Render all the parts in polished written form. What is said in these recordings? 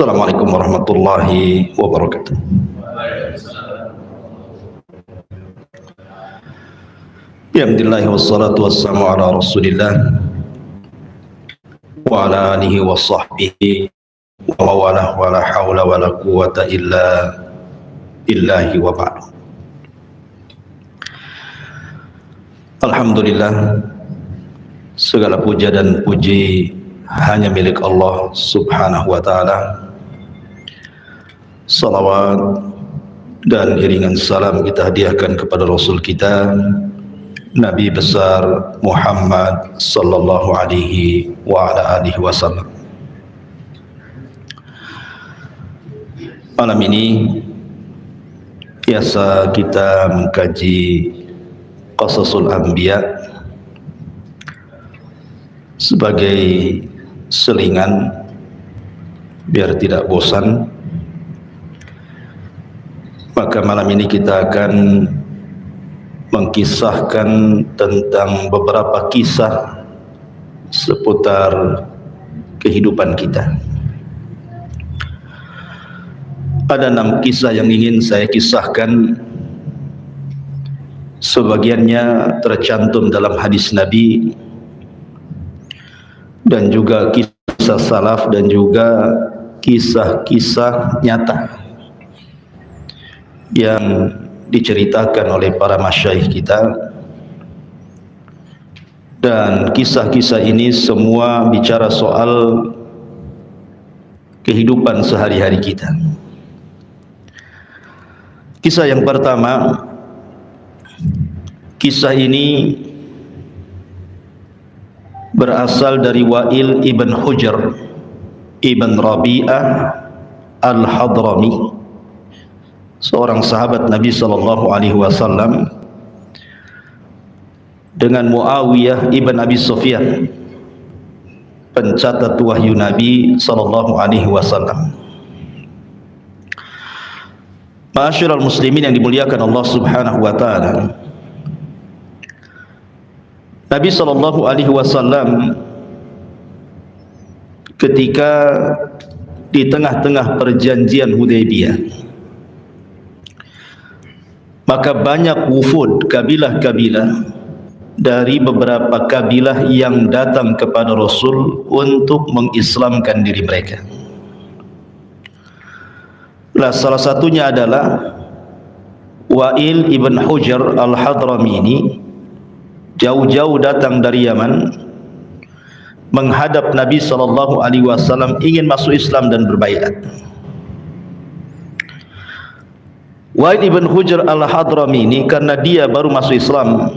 Assalamualaikum warahmatullahi wabarakatuh. Alhamdulillah wassalatu wassalamu ala rasulillah wa ala alihi wa sahbihi wa mawalah wa la hawla wa la quwata illa billahi wa ba'du. Alhamdulillah, segala puja dan puji hanya milik Allah subhanahu wa ta'ala. Salawat dan iringan salam kita hadiahkan kepada Rasul kita, Nabi besar Muhammad sallallahu alaihi wa ala alihi wasallam. Malam ini biasa kita mengkaji Qasasul Anbiya sebagai selingan biar tidak bosan. Maka malam ini kita akan mengkisahkan tentang beberapa kisah seputar kehidupan kita. Ada 6 kisah yang ingin saya kisahkan. Sebagiannya tercantum dalam hadis Nabi dan juga kisah salaf dan juga kisah-kisah nyata yang diceritakan oleh para masyayikh kita, dan kisah-kisah ini semua bicara soal kehidupan sehari-hari kita. Kisah yang pertama, kisah ini berasal dari Wa'il ibn Hujr ibn Rabi'ah al-Hadrami, seorang sahabat Nabi SAW, dengan Muawiyah ibn Abi Sufyan, pencatat wahyu Nabi SAW. Ma'asyiral muslimin yang dimuliakan Allah subhanahu wa ta'ala, Nabi SAW ketika di tengah-tengah perjanjian Hudaybiyah, maka banyak wufud, kabilah-kabilah dari beberapa kabilah yang datang kepada Rasul untuk mengislamkan diri mereka. Nah, salah satunya adalah Wa'il ibn Hujr al-Hadrami ini. Jauh-jauh datang dari Yaman menghadap Nabi SAW, ingin masuk Islam dan berbaiat. Wa'il ibn Hujr al-Hadrami ini karena dia baru masuk Islam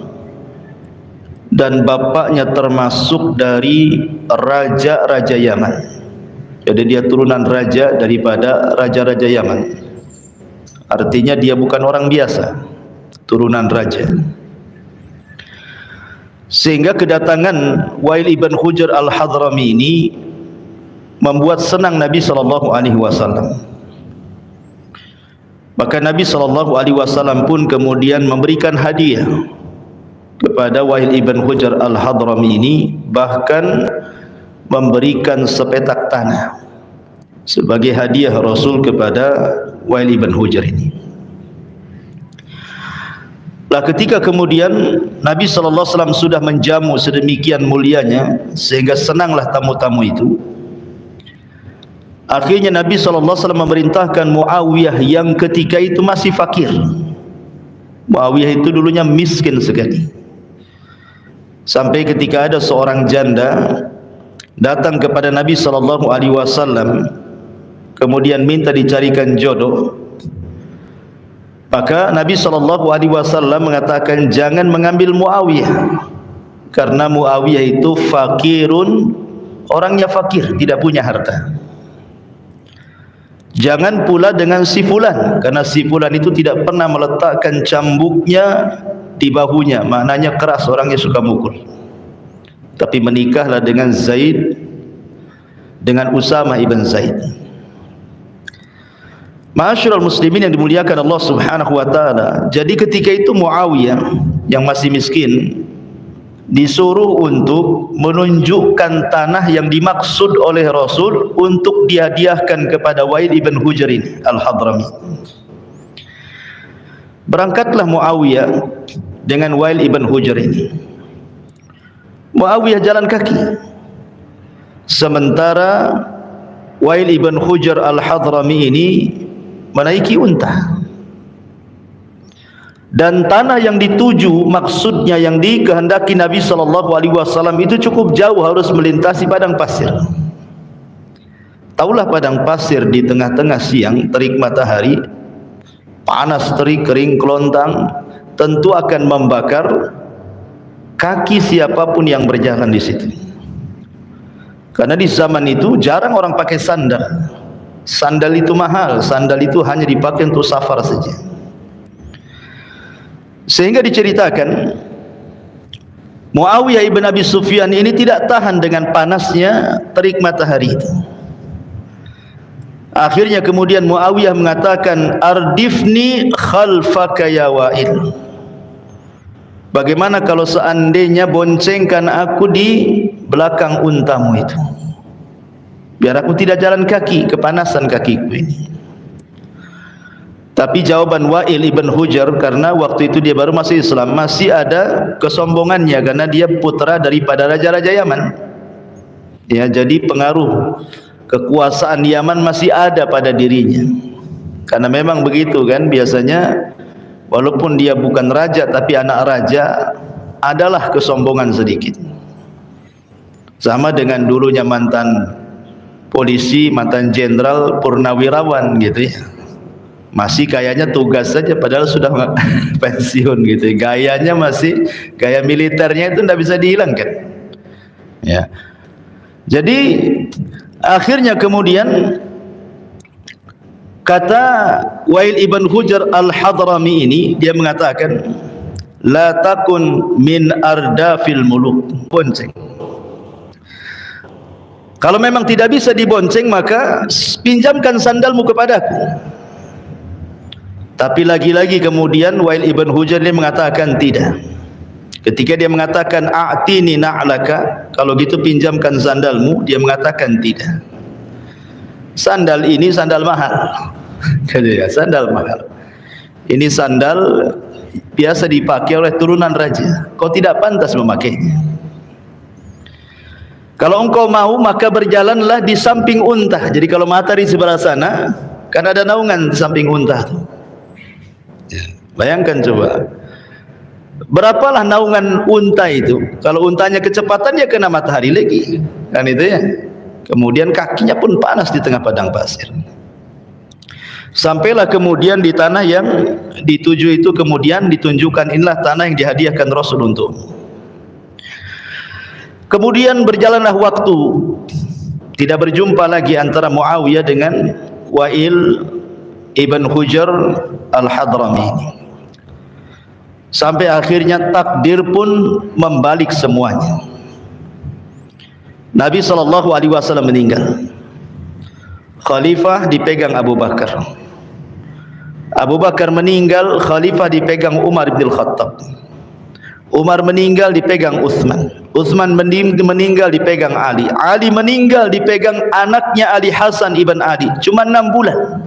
dan bapaknya termasuk dari raja-raja Yaman, jadi dia turunan raja daripada raja-raja Yaman. Artinya dia bukan orang biasa, turunan raja. Sehingga kedatangan Wa'il ibn Hujr al-Hadrami ini membuat senang Nabi SAW. Maka Nabi SAW pun kemudian memberikan hadiah kepada Wa'il ibn Hujr al-Hadrami ini, bahkan memberikan sepetak tanah sebagai hadiah Rasul kepada Wa'il ibn Hujr ini. Lah, ketika kemudian Nabi SAW sudah menjamu sedemikian mulianya sehingga senanglah tamu-tamu itu, akhirnya Nabi SAW memerintahkan Muawiyah yang ketika itu masih fakir. Muawiyah itu dulunya miskin sekali, sampai ketika ada seorang janda datang kepada Nabi SAW kemudian minta dicarikan jodoh. Maka Nabi SAW mengatakan, jangan mengambil Muawiyah, karena Muawiyah itu fakirun, orangnya fakir, tidak punya harta. Jangan pula dengan si fulan, karena si fulan itu tidak pernah meletakkan cambuknya di bahunya, maknanya keras, orangnya suka mukul. Tapi menikahlah dengan Zaid, dengan Usamah ibn Zaid. Ma'asyiral muslimin yang dimuliakan Allah subhanahu wa ta'ala, jadi ketika itu Muawiyah yang masih miskin disuruh untuk menunjukkan tanah yang dimaksud oleh Rasul untuk dihadiahkan kepada Wa'il ibn Hujr al-Hadrami. Berangkatlah Muawiyah dengan Wa'il ibn Hujr ini. Muawiyah jalan kaki, sementara Wa'il ibn Hujr al-Hadrami ini menaiki unta. Dan tanah yang dituju, maksudnya yang dikehendaki Nabi SAW itu cukup jauh, harus melintasi padang pasir. Taulah padang pasir di tengah-tengah siang, terik matahari, panas terik, kering kelontang, tentu akan membakar kaki siapapun yang berjalan di situ. Karena di zaman itu jarang orang pakai sandal. Sandal itu mahal, sandal itu hanya dipakai untuk safar saja. Sehingga diceritakan Muawiyah ibn Abi Sufyan ini tidak tahan dengan panasnya terik matahari itu. Akhirnya kemudian Muawiyah mengatakan, ardifni khalfaka ya Wa'il. Bagaimana kalau seandainya boncengkan aku di belakang untamu itu, biar aku tidak jalan kaki, kepanasan kakiku ini. Tapi jawaban Wa'il ibn Hujr, karena waktu itu dia baru masuk Islam, masih ada kesombongannya karena dia putra daripada raja-raja Yaman. Ya, jadi pengaruh kekuasaan Yaman masih ada pada dirinya. Karena memang begitu kan, biasanya walaupun dia bukan raja tapi anak raja, adalah kesombongan sedikit. Sama dengan dulunya mantan polisi, mantan jenderal, purnawirawan gitu ya. Masih kayaknya tugas saja padahal sudah pensiun gitu. Gayanya masih gaya militernya, itu tidak bisa dihilangkan. Ya. Jadi akhirnya kemudian kata Wa'il ibn Hujr al-Hadrami ini, dia mengatakan, la takun min ardafil muluk. Bonceng. Kalau memang tidak bisa dibonceng, maka pinjamkan sandalmu kepadaku. Tapi lagi-lagi kemudian Wa'il ibn Hujr dia mengatakan tidak. Ketika dia mengatakan a'tini na'laka, kalau gitu pinjamkan sandalmu, dia mengatakan tidak. Sandal ini sandal mahal. Sandal mahal. Ini sandal biasa dipakai oleh turunan raja. Kau tidak pantas memakainya. Kalau engkau mau, maka berjalanlah di samping unta. Jadi kalau matahari sebelah sana, kan ada naungan di samping unta itu. Bayangkan coba, berapalah naungan unta itu. Kalau untanya kecepatan, ya kena matahari lagi, kan itu ya. Kemudian kakinya pun panas di tengah padang pasir. Sampailah kemudian di tanah yang dituju itu, kemudian ditunjukkan, inilah tanah yang dihadiahkan Rasul untuk. Kemudian berjalanlah waktu, tidak berjumpa lagi antara Muawiyah dengan Wa'il ibn Hujr al-Hadrami. Sampai akhirnya takdir pun membalik semuanya. Nabi SAW meninggal. Khalifah dipegang Abu Bakar. Abu Bakar meninggal, khalifah dipegang Umar bin Khattab. Umar meninggal, dipegang Uthman. Uthman meninggal, dipegang Ali. Ali meninggal, dipegang anaknya Ali Hasan ibn Ali. Cuma 6 bulan.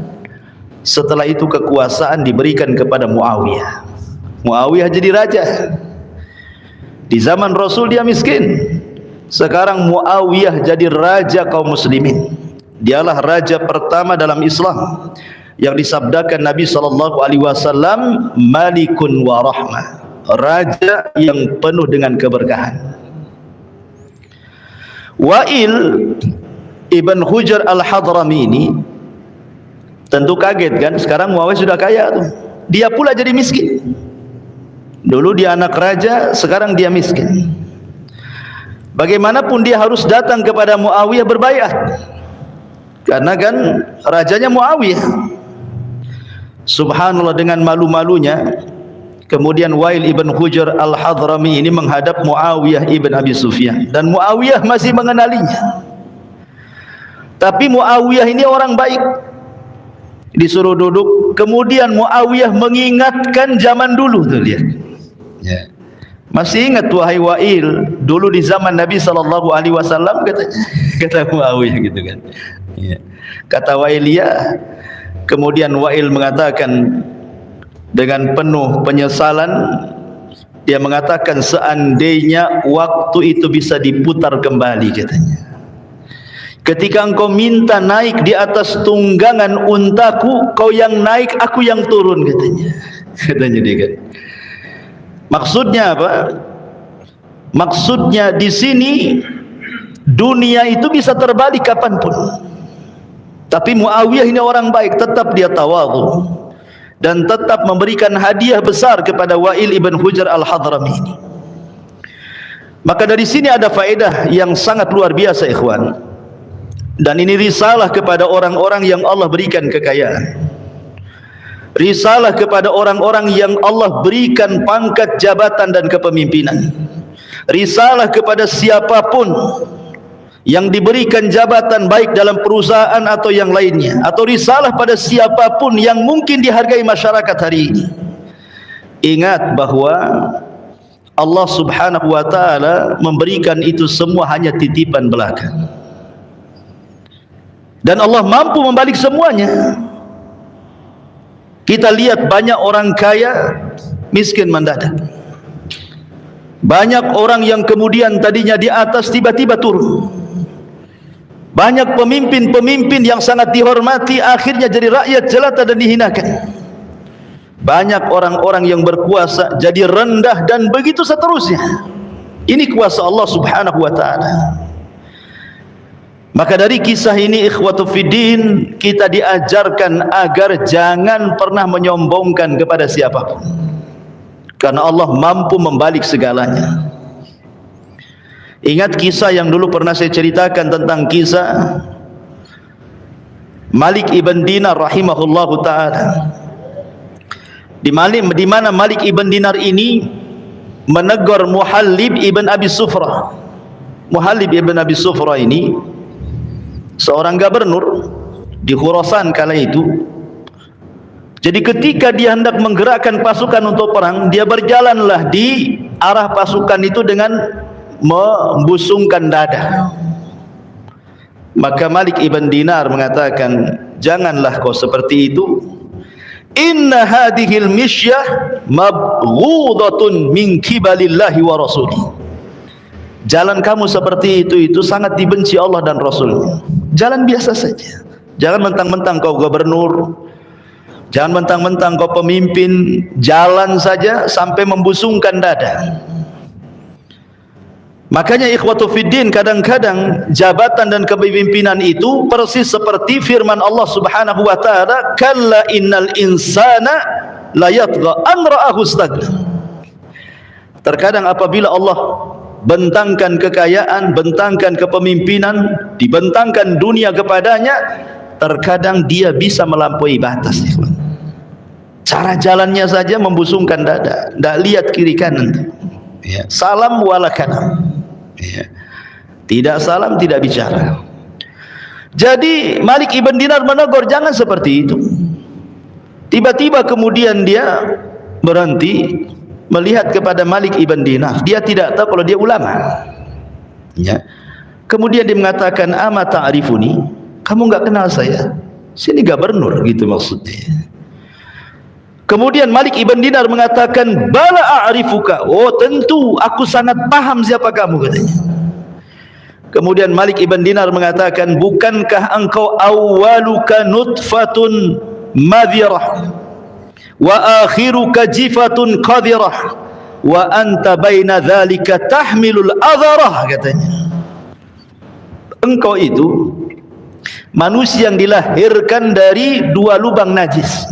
Setelah itu kekuasaan diberikan kepada Muawiyah. Muawiyah jadi raja. Di zaman Rasul dia miskin. Sekarang Muawiyah jadi raja kaum muslimin. Dialah raja pertama dalam Islam yang disabdakan Nabi SAW, Malikun wa rahmah, raja yang penuh dengan keberkahan. Wa'il ibn Hujr al-Hadrami ini tentu kaget kan, sekarang Muawiyah sudah kaya tuh. Dia pula jadi miskin. Dulu dia anak raja, sekarang dia miskin. Bagaimanapun dia harus datang kepada Muawiyah berbaiat. Karena kan rajanya Muawiyah. Subhanallah, dengan malu-malunya kemudian Wa'il ibn Hujr al-Hadrami ini menghadap Muawiyah ibn Abi Sufyan, dan Muawiyah masih mengenalinya. Tapi Muawiyah ini orang baik. Disuruh duduk, kemudian Muawiyah mengingatkan zaman dulu tuh, lihat. Ya. Masih ingat wahai Wa'il, dulu di zaman Nabi SAW katanya, kata Muawiyah gitu kan. Ya. Kata Wa'il, ya. Kemudian Wa'il mengatakan dengan penuh penyesalan, dia mengatakan seandainya waktu itu bisa diputar kembali katanya. Ketika engkau minta naik di atas tunggangan untaku, kau yang naik, aku yang turun katanya. Katanya dia kan. Maksudnya apa? Maksudnya di sini dunia itu bisa terbalik kapanpun. Tapi Muawiyah ini orang baik, tetap dia tawadhu dan tetap memberikan hadiah besar kepada Wa'il ibn Hujr al-Hadrami ini. Maka dari sini ada faedah yang sangat luar biasa ikhwan. Dan ini risalah kepada orang-orang yang Allah berikan kekayaan, risalah kepada orang-orang yang Allah berikan pangkat jabatan dan kepemimpinan, risalah kepada siapapun yang diberikan jabatan baik dalam perusahaan atau yang lainnya, atau risalah pada siapapun yang mungkin dihargai masyarakat hari ini. Ingat bahwa Allah subhanahu wa ta'ala memberikan itu semua hanya titipan belaka, dan Allah mampu membalik semuanya. Kita lihat banyak orang kaya miskin mendadak, banyak orang yang kemudian tadinya di atas tiba-tiba turun, banyak pemimpin-pemimpin yang sangat dihormati akhirnya jadi rakyat jelata dan dihinakan, banyak orang-orang yang berkuasa jadi rendah, dan begitu seterusnya. Ini kuasa Allah subhanahu wa ta'ala. Maka dari kisah ini ikhwatu fiddin, kita diajarkan agar jangan pernah menyombongkan kepada siapapun, karena Allah mampu membalik segalanya. Ingat kisah yang dulu pernah saya ceritakan tentang kisah Malik ibn Dinar rahimahullahu ta'ala, di mana Malik ibn Dinar ini menegur Muhallib ibn Abi Sufrah. Muhallib ibn Abi Sufrah ini seorang gubernur di Khurasan kala itu. Jadi ketika dia hendak menggerakkan pasukan untuk perang, dia berjalanlah di arah pasukan itu dengan membusungkan dada. Maka Malik ibn Dinar mengatakan, janganlah kau seperti itu. Inna hadhil misyah mabghudatun min kibalillahi wa rasulih. Jalan kamu seperti itu sangat dibenci Allah dan Rasulnya. Jalan biasa saja. Jangan mentang-mentang kau gubernur, jangan mentang-mentang kau pemimpin, jalan saja sampai membusungkan dada. Makanya ikhwatu fiddin, kadang-kadang jabatan dan kepemimpinan itu persis seperti firman Allah subhanahu wa ta'ala, kalla innal insana la yatgha an ra'ahu istaghna. Terkadang apabila Allah bentangkan kekayaan, bentangkan kepemimpinan, dibentangkan dunia kepadanya, terkadang dia bisa melampaui batas. Cara jalannya saja membusungkan dada, tidak lihat kiri kanan, ya. Salam wala kalam, ya. Tidak salam, tidak bicara. Jadi Malik ibn Dinar menegur, jangan seperti itu. Tiba-tiba kemudian dia berhenti melihat kepada Malik ibn Dinar. Dia tidak tahu kalau dia ulama, ya. Kemudian dia mengatakan, ama ta'rifuni, kamu enggak kenal saya? Sini gubernur, gitu maksudnya. Kemudian Malik ibn Dinar mengatakan, bala a'rifuka, oh tentu aku sangat paham siapa kamu, katanya. Kemudian Malik ibn Dinar mengatakan, bukankah engkau awwaluka nutfatun madhirah wa akhiruka jifatun qadirah wa anta baina dzalika tahmilul adharah, katanya. Engkau itu manusia yang dilahirkan dari dua lubang najis,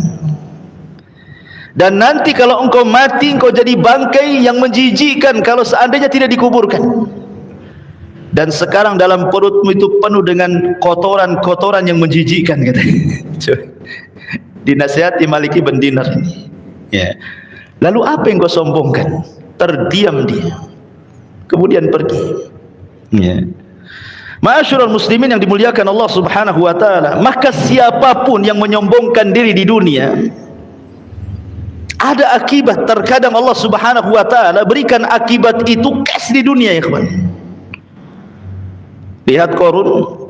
dan nanti kalau engkau mati, engkau jadi bangkai yang menjijikkan kalau seandainya tidak dikuburkan. Dan sekarang dalam perutmu itu penuh dengan kotoran-kotoran yang menjijikkan, katanya. Dinasihati Malik ibn Dinar ini, ya. Lalu apa yang kau sombongkan? Terdiam dia, kemudian pergi, ya. Ma'asyiral muslimin yang dimuliakan Allah subhanahu wa ta'ala, maka siapapun yang menyombongkan diri di dunia Ada akibat. Terkadang Allah Subhanahu wa taala berikan akibat itu cash di dunia, ya kawan. Lihat Qarun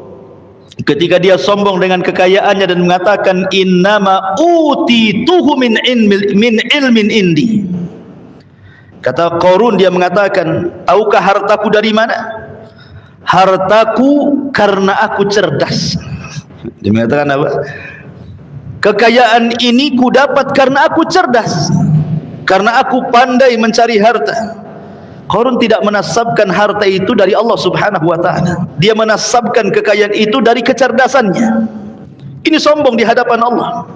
ketika dia sombong dengan kekayaannya dan mengatakan innama utituhu min ilmin indi. Kata Qarun, dia mengatakan, tahukah hartaku dari mana? Hartaku karena aku cerdas. Dia mengatakan apa? Kekayaan ini ku dapat karena aku cerdas, karena aku pandai mencari harta. Qarun tidak menasabkan harta itu dari Allah Subhanahu wa taala. Dia menasabkan kekayaan itu dari kecerdasannya. Ini sombong di hadapan Allah.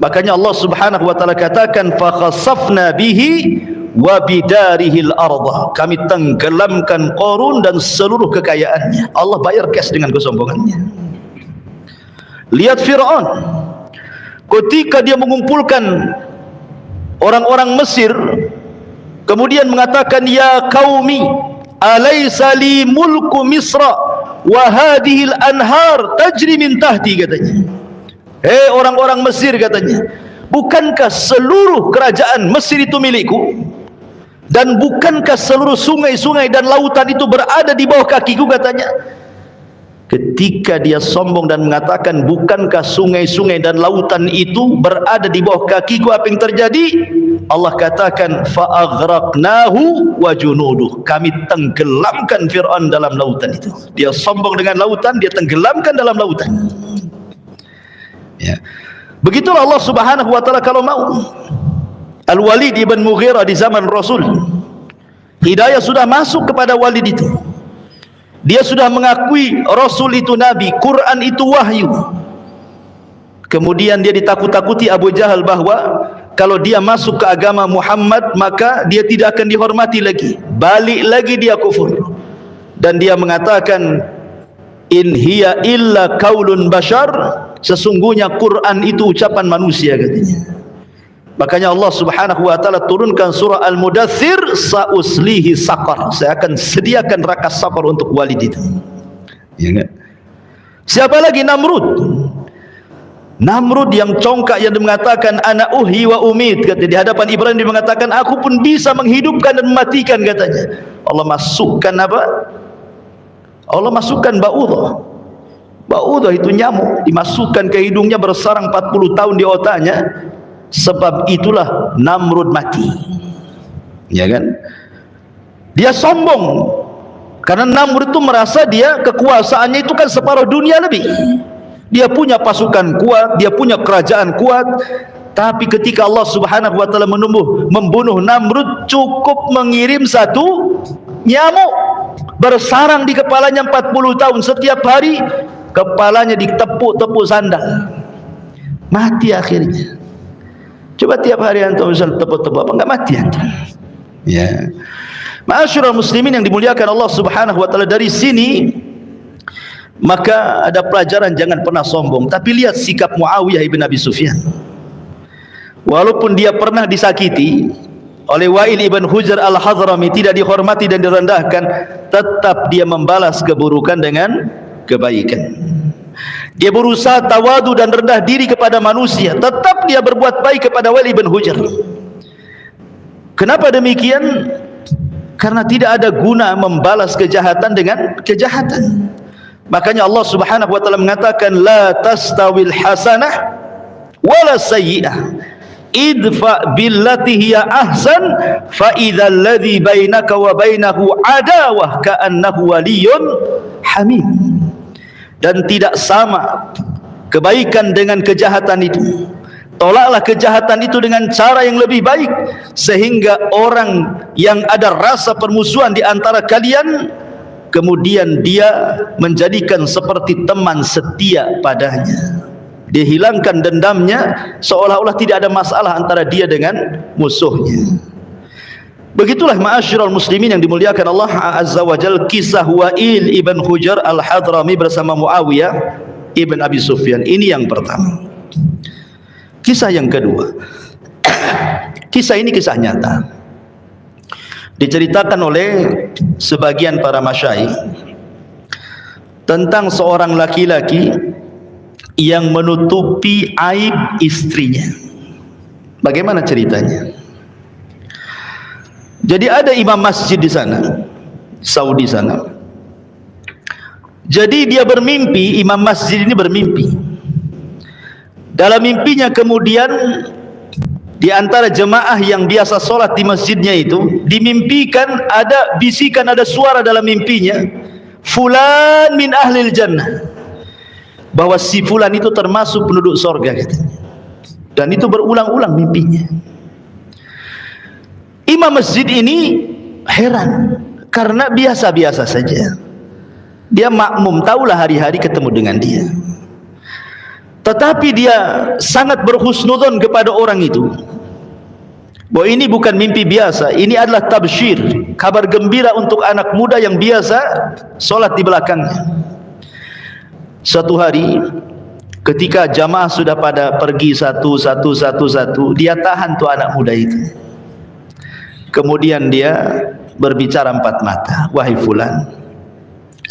Makanya Allah Subhanahu wa taala katakan fa khasafna bihi wa bidarihil arda. Kami tenggelamkan Qarun dan seluruh kekayaannya. Allah bayar cash dengan kesombongannya. Lihat Fir'aun ketika dia mengumpulkan orang-orang Mesir, kemudian mengatakan, ya qaumi alaysa li mulku misra wa hadhil anhar tajri min tahti, katanya. Hei orang-orang Mesir, katanya, bukankah seluruh kerajaan Mesir itu milikku, dan bukankah seluruh sungai-sungai dan lautan itu berada di bawah kakiku, katanya. Ketika dia sombong dan mengatakan bukankah sungai-sungai dan lautan itu berada di bawah kakiku, apa yang terjadi? Allah katakan fa'aghraqnahu wa junuduh. Kami tenggelamkan Fir'aun dalam lautan itu. Dia sombong dengan lautan, dia tenggelamkan dalam lautan. Ya. Begitulah Allah Subhanahu wa taala kalau mau. Al-Walid ibn Mughirah di zaman Rasul, hidayah sudah masuk kepada Walid itu. Dia sudah mengakui Rasul itu Nabi, Quran itu wahyu. Kemudian dia ditakut-takuti Abu Jahal bahwa kalau dia masuk ke agama Muhammad maka dia tidak akan dihormati lagi, balik lagi dia kufur. Dan dia mengatakan in hiya illa qaulun bashar, sesungguhnya Quran itu ucapan manusia, katanya. Makanya Allah Subhanahu wa taala turunkan surah Al-Mudaththir, sa'uslihi saqar, saya akan sediakan neraka saqar untuk Walid itu. Ya enggak? Siapa lagi? Namrud. Namrud yang congkak, yang mengatakan ana uhyi wa umit, kata di hadapan Ibrahim dia mengatakan aku pun bisa menghidupkan dan mematikan, katanya. Allah masukkan apa? Allah masukkan ba'udhah. Ba'udhah itu nyamuk, dimasukkan ke hidungnya, bersarang 40 tahun di otaknya. Sebab itulah Namrud mati, ya kan? Dia sombong karena Namrud itu merasa dia kekuasaannya itu kan separuh dunia lebih. Dia punya pasukan kuat, dia punya kerajaan kuat. Tapi ketika Allah Subhanahu wa taala membunuh Namrud, cukup mengirim satu nyamuk bersarang di kepalanya 40 tahun, setiap hari kepalanya ditepuk-tepuk sandal, mati akhirnya. Coba tiap hari antum misal tepuk-tepuk, apa enggak mati antum? Ya. Ma'asyiral muslimin yang dimuliakan Allah Subhanahu wa taala, dari sini maka ada pelajaran, jangan pernah sombong. Tapi lihat sikap Muawiyah ibn Abi Sufyan. Walaupun dia pernah disakiti oleh Wa'il ibn Hujr al-Hadrami, tidak dihormati dan direndahkan, tetap dia membalas keburukan dengan kebaikan. Dia berusaha tawadu dan rendah diri kepada manusia, tetap dia berbuat baik kepada Wa'il ibn Hujr. Kenapa demikian? Karena tidak ada guna membalas kejahatan dengan kejahatan. Makanya Allah Subhanahu wa taala mengatakan la tastawil hasanah wala sayyi'ah idfa billati hiya ahsan fa idzal ladzi bainaka wa bainahu adawah ka'annahu waliyyun hamim. Dan tidak sama kebaikan dengan kejahatan itu. Tolaklah kejahatan itu dengan cara yang lebih baik, sehingga orang yang ada rasa permusuhan di antara kalian, kemudian dia menjadikan seperti teman setia padanya. Dia hilangkan dendamnya, seolah-olah tidak ada masalah antara dia dengan musuhnya. Begitulah ma'asyiral muslimin yang dimuliakan Allah Azza wa Jalla, kisah Wa'il ibn Hujr al-Hadrami bersama Muawiyah ibn Abi Sufyan. Ini yang pertama. Kisah yang kedua, kisah ini kisah nyata, diceritakan oleh sebagian para masyayikh tentang seorang laki-laki yang menutupi aib istrinya. Bagaimana ceritanya? Jadi ada imam masjid di sana, Saudi sana. Jadi dia bermimpi, imam masjid ini bermimpi. Dalam mimpinya kemudian di antara jemaah yang biasa sholat di masjidnya itu dimimpikan ada bisikan, ada suara dalam mimpinya, fulan min ahlil jannah, bahwa si fulan itu termasuk penduduk sorga katanya. Dan itu berulang-ulang mimpinya. Imam masjid ini heran karena biasa-biasa saja. Dia makmum, tahulah hari-hari ketemu dengan dia. Tetapi dia sangat berhusnudzon kepada orang itu, bahwa ini bukan mimpi biasa, ini adalah tabsyir, kabar gembira untuk anak muda yang biasa solat di belakangnya. Suatu hari ketika jamaah sudah pada pergi satu, dia tahan tuh anak muda itu. Kemudian dia berbicara empat mata, wahai fulan,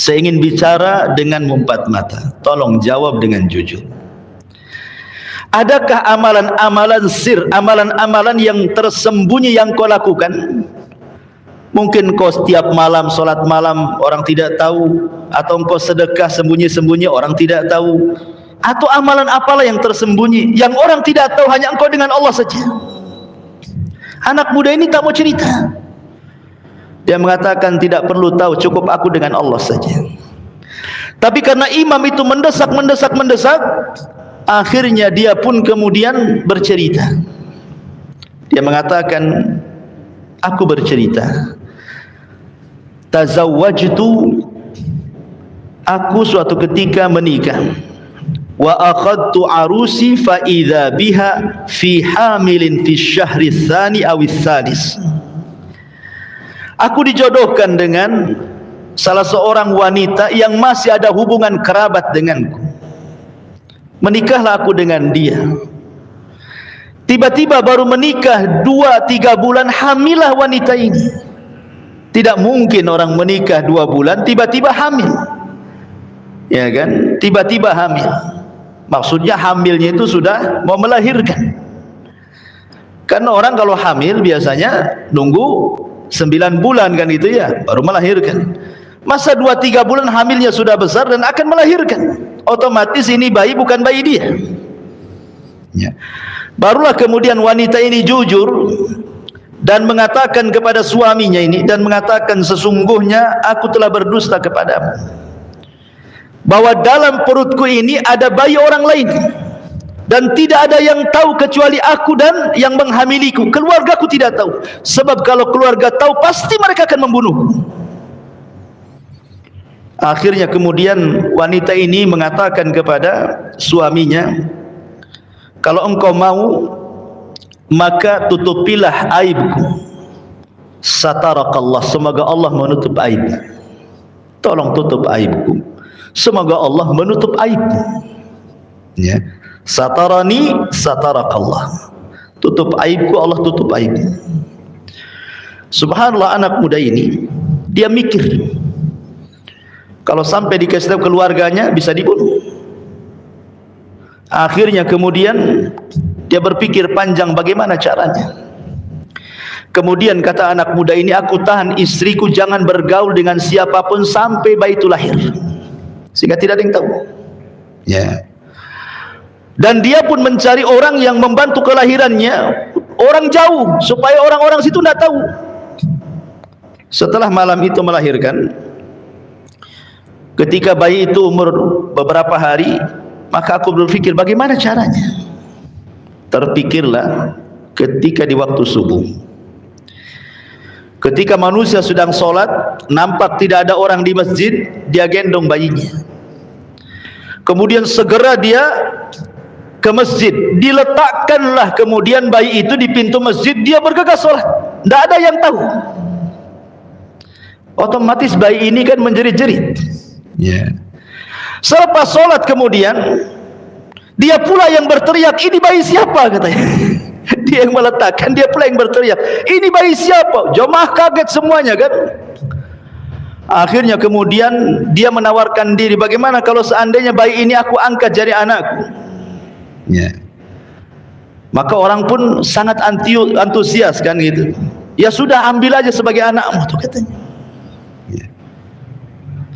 saya ingin bicara denganmu empat mata, tolong jawab dengan jujur. Adakah amalan-amalan sir, amalan-amalan yang tersembunyi yang kau lakukan? Mungkin kau setiap malam solat malam orang tidak tahu, atau engkau sedekah sembunyi-sembunyi orang tidak tahu, atau amalan apalah yang tersembunyi yang orang tidak tahu, hanya engkau dengan Allah saja. Anak muda ini tak mau cerita. Dia mengatakan tidak perlu tahu, cukup aku dengan Allah saja. Tapi karena imam itu mendesak, akhirnya dia pun kemudian bercerita. Dia mengatakan, aku bercerita, tazawwajtu, aku suatu ketika menikah, wa akhadtu arusi fa idza biha fi hamilin fi syahri tsani aw tsalis. Aku dijodohkan dengan salah seorang wanita yang masih ada hubungan kerabat denganku. Menikahlah aku dengan dia. Tiba-tiba baru menikah 2-3 bulan hamilah wanita ini. Tidak mungkin orang menikah 2 bulan tiba-tiba hamil, ya kan? Tiba-tiba hamil, maksudnya hamilnya itu sudah mau melahirkan. Karena orang kalau hamil biasanya nunggu 9 bulan kan itu ya, baru melahirkan. Masa 2-3 bulan hamilnya sudah besar dan akan melahirkan, otomatis ini bayi bukan bayi dia ya. Barulah kemudian wanita ini jujur dan mengatakan kepada suaminya ini, dan mengatakan, sesungguhnya aku telah berdusta kepadamu, bahwa dalam perutku ini ada bayi orang lain, dan tidak ada yang tahu kecuali aku dan yang menghamiliku. Keluargaku tidak tahu, sebab kalau keluarga tahu pasti mereka akan membunuhku. Akhirnya kemudian wanita ini mengatakan kepada suaminya, kalau engkau mau, maka tutupilah aibku. Satarakallah, semoga Allah menutup aib. Tolong tutup aibku, semoga Allah menutup aibku ya. Satarani satarakallah, tutup aibku, Allah tutup aibku. Subhanallah, anak muda ini dia mikir, kalau sampai dikasih tahu keluarganya bisa dibunuh. Akhirnya kemudian dia berpikir panjang bagaimana caranya. Kemudian kata anak muda ini, aku tahan istriku jangan bergaul dengan siapapun sampai bayi itu lahir, sehingga tidak ada yang tahu ya. Dan dia pun mencari orang yang membantu kelahirannya, orang jauh, supaya orang-orang situ tidak tahu. Setelah malam itu melahirkan, ketika bayi itu umur beberapa hari, maka aku berpikir bagaimana caranya. Terpikirlah ketika di waktu subuh, ketika manusia sedang sholat, nampak tidak ada orang di masjid, dia gendong bayinya. Kemudian segera dia ke masjid, diletakkanlah kemudian bayi itu di pintu masjid, dia bergegas sholat, tidak ada yang tahu. Otomatis bayi ini kan menjerit-jerit ya. Selepas sholat kemudian dia pula yang berteriak, ini bayi siapa katanya. Dia yang meletakkan, dia pula yang berteriak, ini bayi siapa. Jemaah kaget semuanya kan. Akhirnya kemudian dia menawarkan diri, bagaimana kalau seandainya bayi ini aku angkat jadi anakku ya. Maka orang pun sangat antusias kan gitu. Ya sudah, ambil aja sebagai anakmu tuh katanya.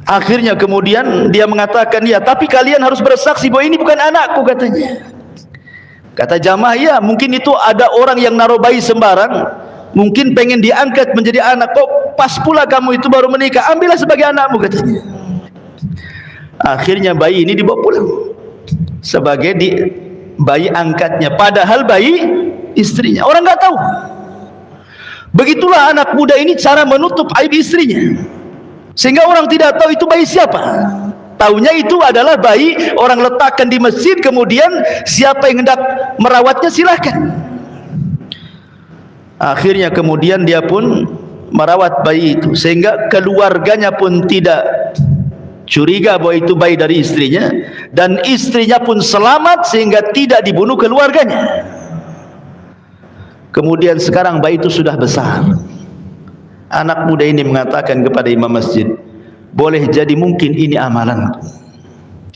Akhirnya kemudian dia mengatakan, ya tapi kalian harus bersaksi bahwa ini bukan anakku katanya. Kata jamaah, ya mungkin itu ada orang yang naruh bayi sembarang, mungkin pengen diangkat menjadi anak. Kok pas pula kamu itu baru menikah, ambillah sebagai anakmu katanya. Akhirnya bayi ini dibawa pulang sebagai bayi angkatnya, padahal bayi istrinya. Orang nggak tahu. Begitulah anak muda ini cara menutup aib istrinya, sehingga orang tidak tahu itu bayi siapa. Taunya itu adalah bayi orang letakkan di masjid, kemudian siapa yang hendak merawatnya silahkan. Akhirnya kemudian dia pun merawat bayi itu, sehingga keluarganya pun tidak curiga bahwa itu bayi dari istrinya, dan istrinya pun selamat sehingga tidak dibunuh keluarganya. Kemudian sekarang bayi itu sudah besar. Anak muda ini mengatakan kepada imam masjid, boleh jadi mungkin ini amalan.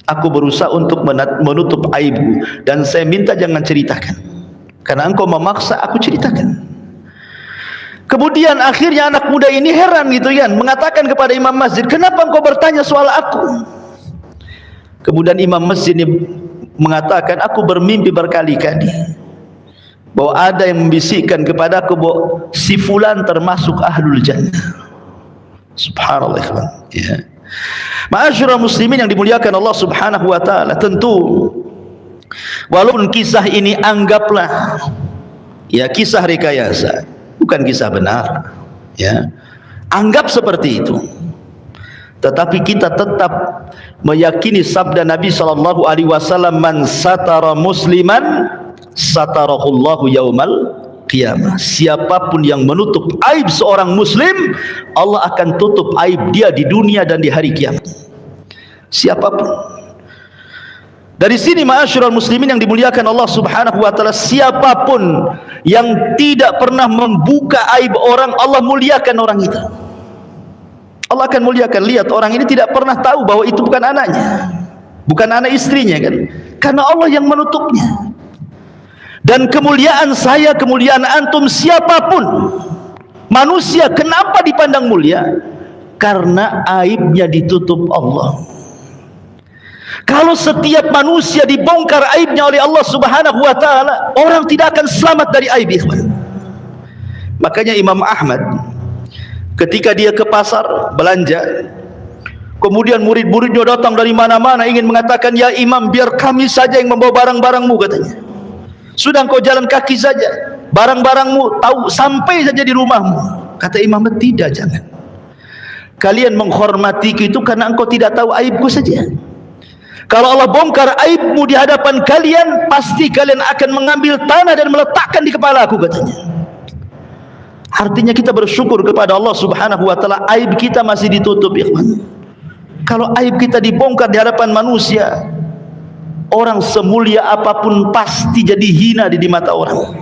Aku berusaha untuk menutup aibku, dan saya minta jangan ceritakan, karena engkau memaksa aku ceritakan. Kemudian akhirnya anak muda ini heran gitu kan, mengatakan kepada imam masjid, kenapa engkau bertanya soal aku? Kemudian imam masjid ini mengatakan, aku bermimpi berkali-kali bahwa ada yang membisikkan kepadaku bahwa si fulan termasuk ahlul jannah. Subhanallah ya. Ma'asyiral muslimin yang dimuliakan Allah Subhanahu wa taala, tentu walaupun kisah ini anggaplah ya kisah rekayasa, bukan kisah benar ya, anggap seperti itu, tetapi kita tetap meyakini sabda Nabi sallallahu alaihi wasallam, man satara musliman satarahullahu yaumal qiyamah. Siapapun yang menutup aib seorang muslim, Allah akan tutup aib dia di dunia dan di hari kiamat. Siapapun. Dari sini ma'asyiral muslimin yang dimuliakan Allah Subhanahu wa taala, siapapun yang tidak pernah membuka aib orang, Allah muliakan orang itu. Allah akan muliakan. Lihat, orang ini tidak pernah tahu bahwa itu bukan anaknya, bukan anak istrinya kan, karena Allah yang menutupnya. Dan kemuliaan saya, kemuliaan antum, siapapun manusia, kenapa dipandang mulia? Karena aibnya ditutup Allah. Kalau setiap manusia dibongkar aibnya oleh Allah Subhanahu wa taala, orang tidak akan selamat dari aib, ikhwan. Makanya Imam Ahmad ketika dia ke pasar belanja, kemudian murid-muridnya datang dari mana-mana ingin mengatakan, ya Imam, biar kami saja yang membawa barang-barangmu katanya. Sudah engkau jalan kaki saja, barang-barangmu tahu sampai saja di rumahmu. Kata Imam, tidak, jangan. Kalian menghormatiku itu karena engkau tidak tahu aibku saja. Kalau Allah bongkar aibmu di hadapan kalian, pasti kalian akan mengambil tanah dan meletakkan di kepala aku katanya. Artinya kita bersyukur kepada Allah Subhanahu wa taala, aib kita masih ditutup, ikhwan. Kalau aib kita dibongkar di hadapan manusia, orang semulia apapun pasti jadi hina di mata orang.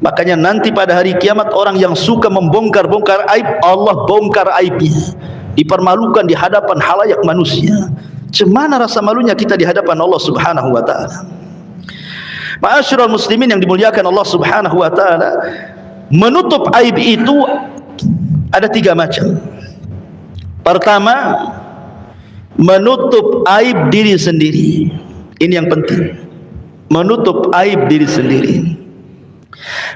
Makanya nanti pada hari kiamat, orang yang suka membongkar-bongkar aib, Allah bongkar aibnya, dipermalukan di hadapan halayak manusia. Cemana rasa malunya kita di hadapan Allah Subhanahu wa taala. Ma'asyiral muslimin yang dimuliakan Allah Subhanahu wa taala, menutup aib itu ada 3 macam. Pertama, menutup aib diri sendiri. Ini yang penting, menutup aib diri sendiri.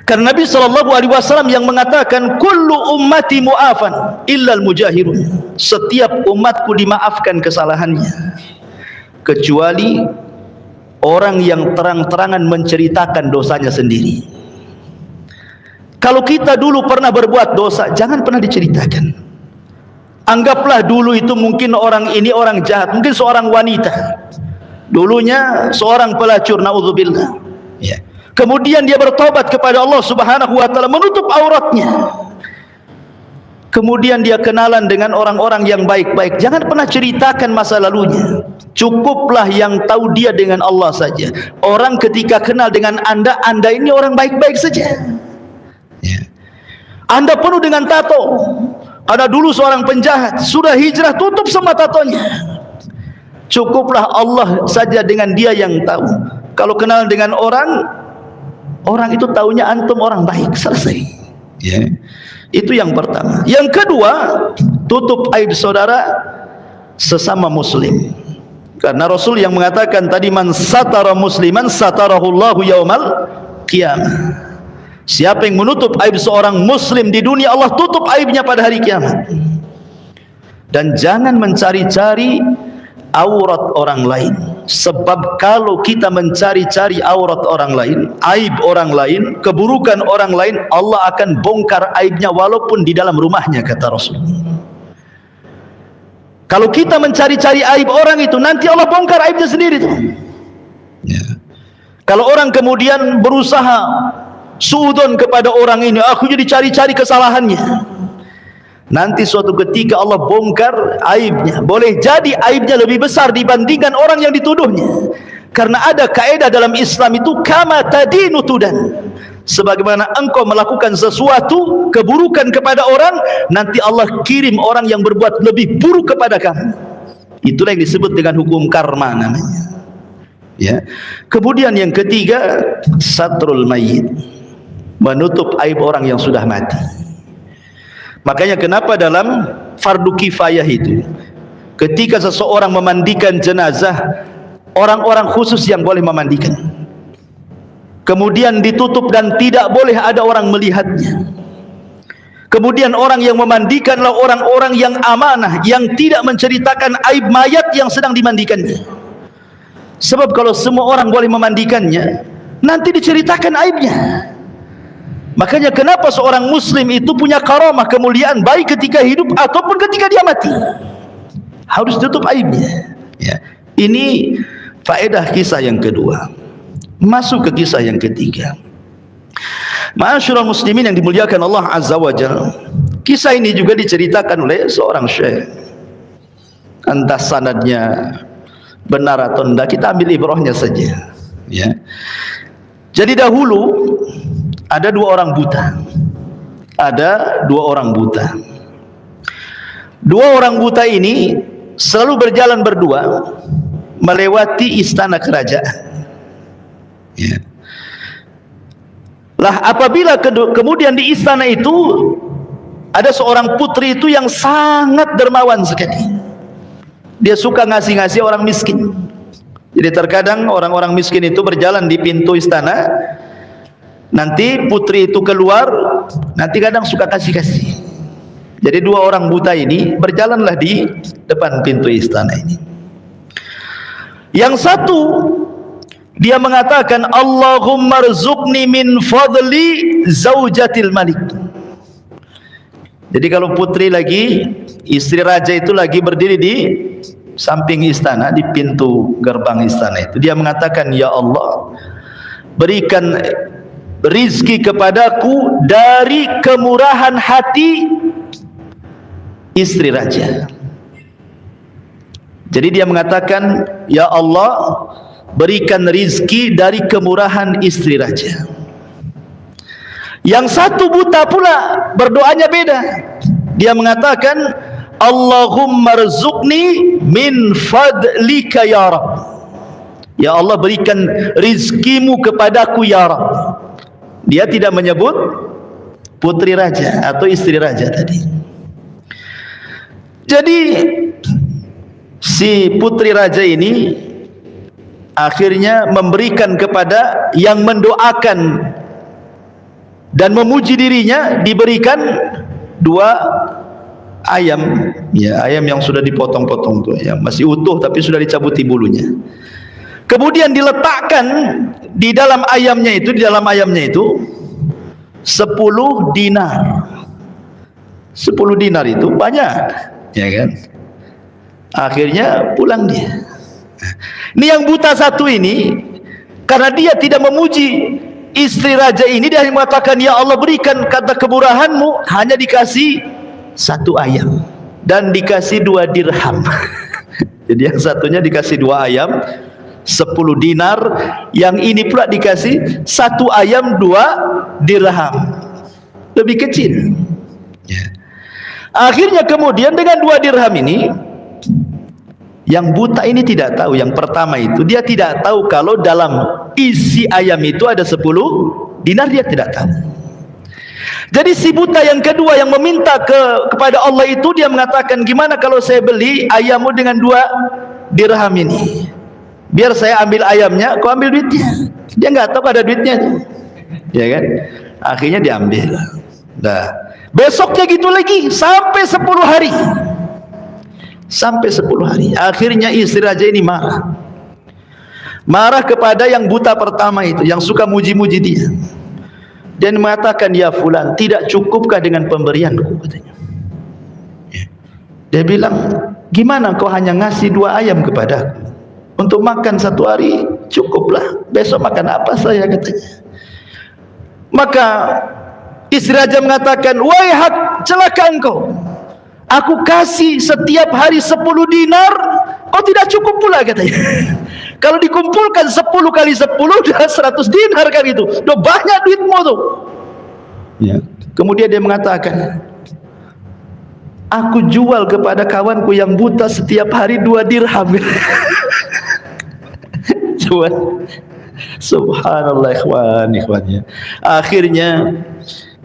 Karena Nabi SAW yang mengatakan, kullu ummati mu'afan illal mujahirun. Setiap umatku dimaafkan kesalahannya, kecuali orang yang terang-terangan menceritakan dosanya sendiri. Kalau kita dulu pernah berbuat dosa, jangan pernah diceritakan. Anggaplah dulu itu mungkin orang ini orang jahat, mungkin seorang wanita, dulunya seorang pelacur, naudzubillah ya. Kemudian dia bertobat kepada Allah Subhanahu wa taala, menutup auratnya. Kemudian dia kenalan dengan orang-orang yang baik-baik. Jangan pernah ceritakan masa lalunya. Cukuplah yang tahu dia dengan Allah saja. Orang ketika kenal dengan Anda, Anda ini orang baik-baik saja ya. Anda penuh dengan tato, karena dulu seorang penjahat, sudah hijrah, tutup semua tatonya. Cukuplah Allah saja dengan dia yang tahu. Kalau kenal dengan orang, Orang itu taunya antum orang baik, selesai. Ya. Itu yang pertama. Yang kedua, tutup aib saudara sesama muslim. Karena Rasul yang mengatakan tadi, man satara musliman satarahullahu yaumal qiyamah. Siapa yang menutup aib seorang muslim di dunia, Allah tutup aibnya pada hari kiamat. Dan jangan mencari-cari aurat orang lain, sebab kalau kita mencari-cari aurat orang lain, aib orang lain, keburukan orang lain, Allah akan bongkar aibnya walaupun di dalam rumahnya, kata Rasul. Kalau kita mencari-cari aib orang itu, nanti Allah bongkar aibnya sendiri tuh. Ya. Kalau orang kemudian berusaha suudzon kepada orang ini, aku jadi cari-cari kesalahannya, nanti suatu ketika Allah bongkar aibnya. Boleh jadi aibnya lebih besar dibandingkan orang yang dituduhnya. Karena ada kaidah dalam Islam itu, kama tadinu tudan. Sebagaimana engkau melakukan sesuatu keburukan kepada orang, nanti Allah kirim orang yang berbuat lebih buruk kepada kamu. Itulah yang disebut dengan hukum karma namanya. Ya. Kemudian yang ketiga, satrul mayyit, menutup aib orang yang sudah mati. Makanya kenapa dalam fardu kifayah itu, ketika seseorang memandikan jenazah, orang-orang khusus yang boleh memandikan, kemudian ditutup dan tidak boleh ada orang melihatnya. Kemudian orang yang memandikanlah orang-orang yang amanah, yang tidak menceritakan aib mayat yang sedang dimandikannya. Sebab kalau semua orang boleh memandikannya, nanti diceritakan aibnya. Makanya kenapa seorang muslim itu punya karamah, kemuliaan, baik ketika hidup ataupun ketika dia mati, harus tutup aibnya. Ya. Ini faedah kisah yang kedua. Masuk ke kisah yang ketiga. Ma'asyiral muslimin yang dimuliakan Allah Azza wa Jalla, kisah ini juga diceritakan oleh seorang syekh. Entah sanadnya benar atau tidak, kita ambil ibrahnya saja. Ya. Jadi dahulu ada dua orang buta. Dua orang buta ini selalu berjalan berdua melewati istana kerajaan. Ya. Lah apabila kemudian di istana itu ada seorang putri itu yang sangat dermawan sekali. Dia suka ngasih-ngasih orang miskin. Jadi terkadang orang-orang miskin itu berjalan di pintu istana, nanti putri itu keluar, nanti kadang suka kasih-kasih. Jadi dua orang buta ini berjalanlah di depan pintu istana ini. Yang satu dia mengatakan, Allahumma rzuqni min fadli zaujatil malik. Jadi kalau putri lagi, istri raja itu lagi berdiri di samping istana, di pintu gerbang istana itu, dia mengatakan, ya Allah, berikan rizki kepadaku dari kemurahan hati istri raja. Jadi dia mengatakan, ya Allah, berikan rizki dari kemurahan istri raja. Yang satu buta pula berdoanya beda. Dia mengatakan, Allahumma rzuqni min fadlika ya Rabb. Ya Allah, berikan rizkimu kepadaku ya Rabb. Dia tidak menyebut putri raja atau istri raja tadi. Jadi si putri raja ini akhirnya memberikan kepada yang mendoakan dan memuji dirinya, diberikan dua ayam, ya, ayam yang sudah dipotong-potong tuh, yang masih utuh tapi sudah dicabuti bulunya. Kemudian diletakkan di dalam ayamnya itu, 10 dinar. 10 dinar itu banyak, ya kan? Akhirnya pulang dia. Ini yang buta satu ini, karena dia tidak memuji istri raja ini, dia mengatakan, ya Allah, berikan kata kemurahanmu, hanya dikasih 1 ayam dan dikasih 2 dirham. Jadi yang satunya dikasih 2 ayam 10 dinar, yang ini pula dikasih 1 ayam 2 dirham, lebih kecil ya. Akhirnya kemudian dengan 2 dirham ini Yang buta ini tidak tahu. Yang pertama itu dia tidak tahu kalau dalam isi ayam itu ada 10 dinar, dia tidak tahu. Jadi si buta yang kedua yang meminta kepada Allah itu, dia mengatakan, gimana kalau saya beli ayammu dengan 2 dirham ini, biar saya ambil ayamnya, kau ambil duitnya. Dia nggak tahu ada duitnya, ya kan? Akhirnya diambil. Nah, besoknya gitu lagi sampai 10 hari. Sampai 10 hari. Akhirnya istri raja ini marah kepada yang buta pertama itu, yang suka muji-muji dia, dan mengatakan, ya fulan, tidak cukupkah dengan pemberianku, katanya. Dia bilang, gimana kau hanya ngasih 2 ayam kepadaku untuk makan 1 hari, cukuplah, besok makan apa saya, katanya. Maka istri raja mengatakan, wahai celaka engkau, aku kasih setiap hari 10 dinar, kau tidak cukup pula, katanya. Kalau dikumpulkan 10 kali 10 dah 100 dinar kan itu. Udah banyak duitmu tuh. Ya. Kemudian dia mengatakan, aku jual kepada kawanku yang buta setiap hari 2 dirham. Jual. Subhanallah, ikhwan. Akhirnya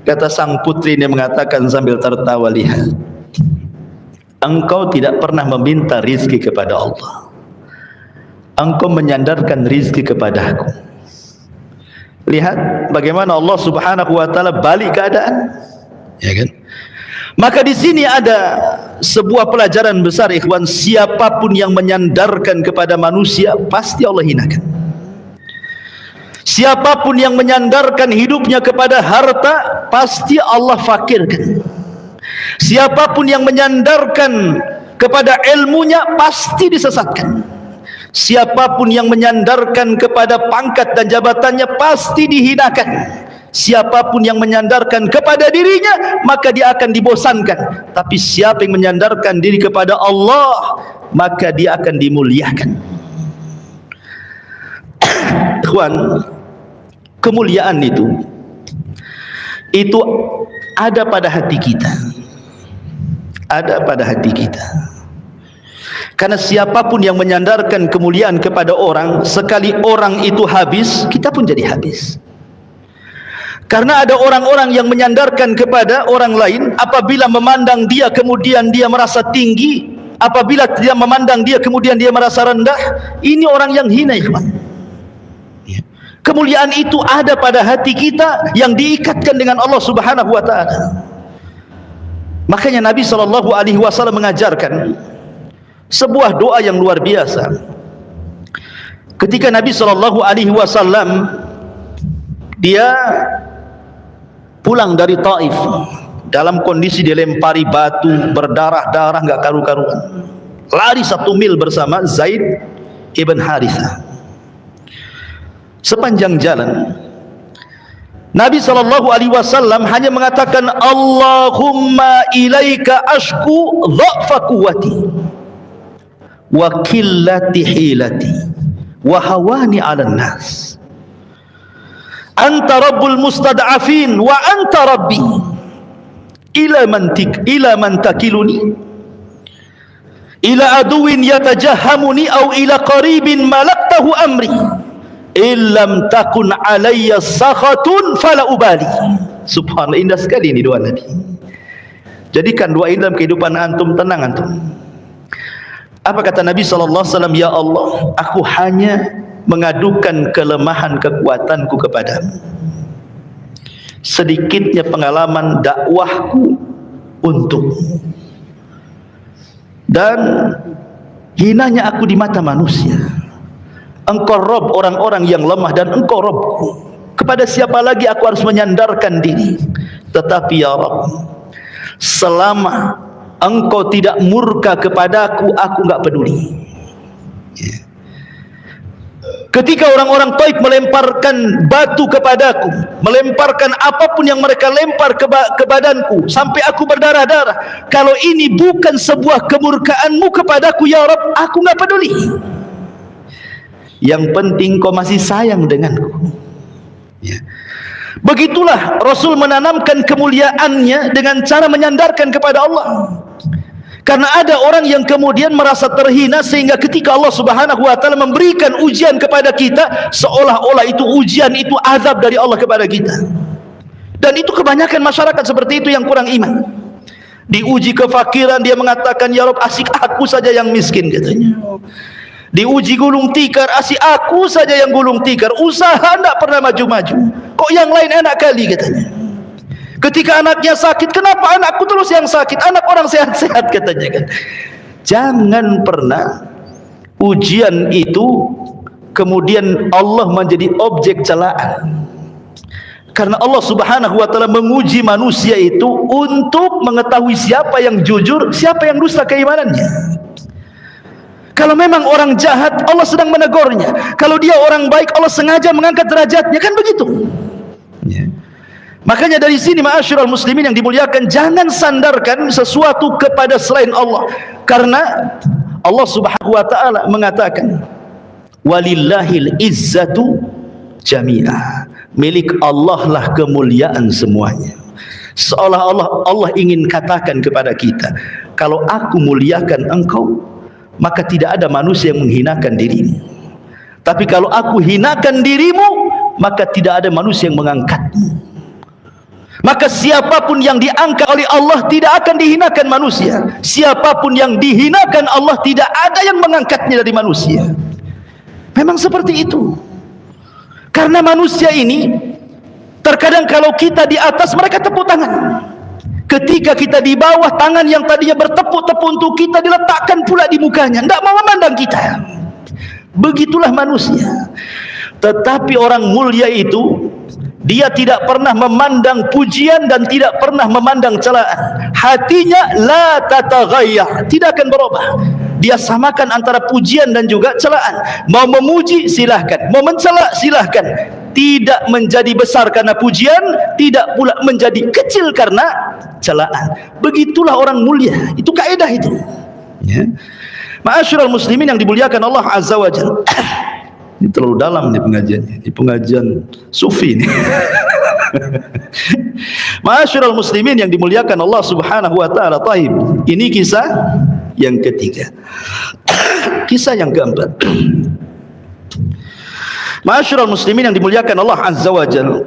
kata sang putri ini mengatakan sambil tertawa, lihat, engkau tidak pernah meminta rizki kepada Allah, engkau menyandarkan rizki kepada aku. Lihat bagaimana Allah Subhanahu wa taala balik keadaan, ya kan? Maka di sini ada sebuah pelajaran besar, ikhwan. Siapapun yang menyandarkan kepada manusia, pasti Allah hinakan. Siapapun yang menyandarkan hidupnya kepada harta, pasti Allah fakirkan. Siapapun yang menyandarkan kepada ilmunya, pasti disesatkan. Siapapun yang menyandarkan kepada pangkat dan jabatannya, pasti dihinakan. Siapapun yang menyandarkan kepada dirinya, maka dia akan dibosankan. Tapi siapa yang menyandarkan diri kepada Allah, maka dia akan dimuliakan. Ikhwan, kemuliaan itu ada pada hati kita. Ada pada hati kita. Karena siapapun yang menyandarkan kemuliaan kepada orang, sekali orang itu habis, kita pun jadi habis. Karena ada orang-orang yang menyandarkan kepada orang lain, apabila memandang dia kemudian dia merasa tinggi, apabila dia memandang dia kemudian dia merasa rendah. Ini orang yang hina, ikhwan. Kemuliaan itu ada pada hati kita yang diikatkan dengan Allah Subhanahu wa taala. Makanya Nabi SAW mengajarkan sebuah doa yang luar biasa. Ketika Nabi SAW dia pulang dari Taif dalam kondisi dilempari batu, berdarah-darah, nggak karu-karuan, lari 1 mil bersama Zaid ibn Harithah. Sepanjang jalan Nabi SAW hanya mengatakan, Allahumma ilaika ashku dha'fa quwwati wa qillati hilati wa hawani 'alan nas. Anta rabbul mustad'afin wa anta rabbi. Ila man takiluni? Ila aduwin yatajahhamuni aw ila qaribin malaktahu amri. Illam takun alayya sakhatun fala ubali. Subhanallah, indah sekali ini doa Nabi. Jadikan doa ini dalam kehidupan antum, tenang antum. Apa kata Nabi SAW? Ya Allah, aku hanya mengadukan kelemahan kekuatanku kepadamu. Sedikitnya pengalaman dakwahku untukmu, dan hinanya aku di mata manusia. Engkau Rob orang-orang yang lemah, dan Engkau Robku. Kepada siapa lagi aku harus menyandarkan diri? Tetapi ya Rabb, selama Engkau tidak murka kepadaku, aku enggak peduli. Ketika orang-orang Taif melemparkan batu kepadaku, melemparkan apapun yang mereka lempar ke badanku sampai aku berdarah-darah, kalau ini bukan sebuah kemurkaanmu kepadaku ya Rabb, aku enggak peduli. Yang penting kau masih sayang denganku. Ya. Begitulah Rasul menanamkan kemuliaannya dengan cara menyandarkan kepada Allah. Karena ada orang yang kemudian merasa terhina sehingga ketika Allah Subhanahu wa taala memberikan ujian kepada kita, seolah-olah itu ujian, itu azab dari Allah kepada kita. Dan itu kebanyakan masyarakat seperti itu yang kurang iman. Diuji kefakiran, dia mengatakan, ya Rabb, asik aku saja yang miskin, katanya. Diuji gulung tikar, asik aku saja yang gulung tikar, usaha tidak pernah maju-maju, kok yang lain enak kali, katanya. Ketika anaknya sakit, kenapa anakku terus yang sakit, anak orang sehat-sehat, katanya kan. Jangan pernah ujian itu kemudian Allah menjadi objek celaan. Karena Allah Subhanahu wa taala menguji manusia itu untuk mengetahui siapa yang jujur, siapa yang dusta keimanannya. Kalau memang orang jahat, Allah sedang menegurnya. Kalau dia orang baik, Allah sengaja mengangkat derajatnya, kan begitu ya. Makanya dari sini ma'asyiral muslimin yang dimuliakan, jangan sandarkan sesuatu kepada selain Allah. Karena Allah Subhanahu wa taala mengatakan, walillahil izzatu jami'ah, milik Allah lah kemuliaan semuanya. Seolah-olah Allah ingin katakan kepada kita, kalau aku muliakan engkau, maka tidak ada manusia yang menghinakan dirimu. Tapi kalau aku hinakan dirimu, maka tidak ada manusia yang mengangkatmu. Maka siapapun yang diangkat oleh Allah tidak akan dihinakan manusia. Siapapun yang dihinakan Allah, tidak ada yang mengangkatnya dari manusia. Memang seperti itu. Karena manusia ini terkadang kalau kita di atas, mereka tepuk tangan. Ketika kita di bawah, tangan yang tadinya bertepuk-tepuk untuk kita diletakkan pula di mukanya, tidak mau memandang kita. Begitulah manusia. Tetapi orang mulia itu, dia tidak pernah memandang pujian dan tidak pernah memandang celaan. Hatinya la tataghayyar, tidak akan berubah. Dia samakan antara pujian dan juga celaan. Mau memuji silahkan, mau mencela silahkan. Tidak menjadi besar karena pujian, tidak pula menjadi kecil karena celaan. Begitulah orang mulia. Itu kaidah itu ya. Ma'asyiral muslimin yang dimuliakan Allah Azza wa Jalla. Ini terlalu dalam nih pengajiannya. Ini pengajian sufi nih. Ma'asyiral muslimin yang dimuliakan Allah Subhanahu wa taala. Taib. Ini kisah yang ketiga. Kisah yang keempat. Ma'asyiral muslimin yang dimuliakan Allah Azza wa Jalla.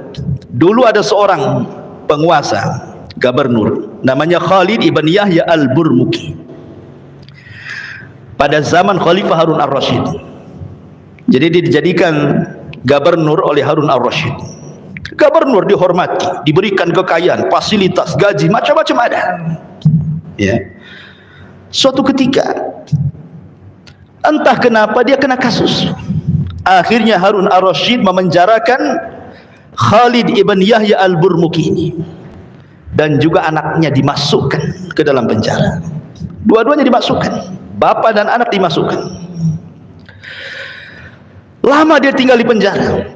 Dulu ada seorang penguasa, gubernur, namanya Khalid ibn Yahya al-Burmuki. Pada zaman Khalifah Harun ar-Rasyid. Jadi dia dijadikan gubernur oleh Harun ar-Rasyid. Gubernur dihormati, diberikan kekayaan, fasilitas, gaji, macam-macam ada ya. Suatu ketika entah kenapa dia kena kasus. Akhirnya Harun ar-Rasyid memenjarakan Khalid ibn Yahya al-Burmuki ini, dan juga anaknya dimasukkan ke dalam penjara. Dua-duanya dimasukkan, bapak dan anak dimasukkan. Lama dia tinggal di penjara.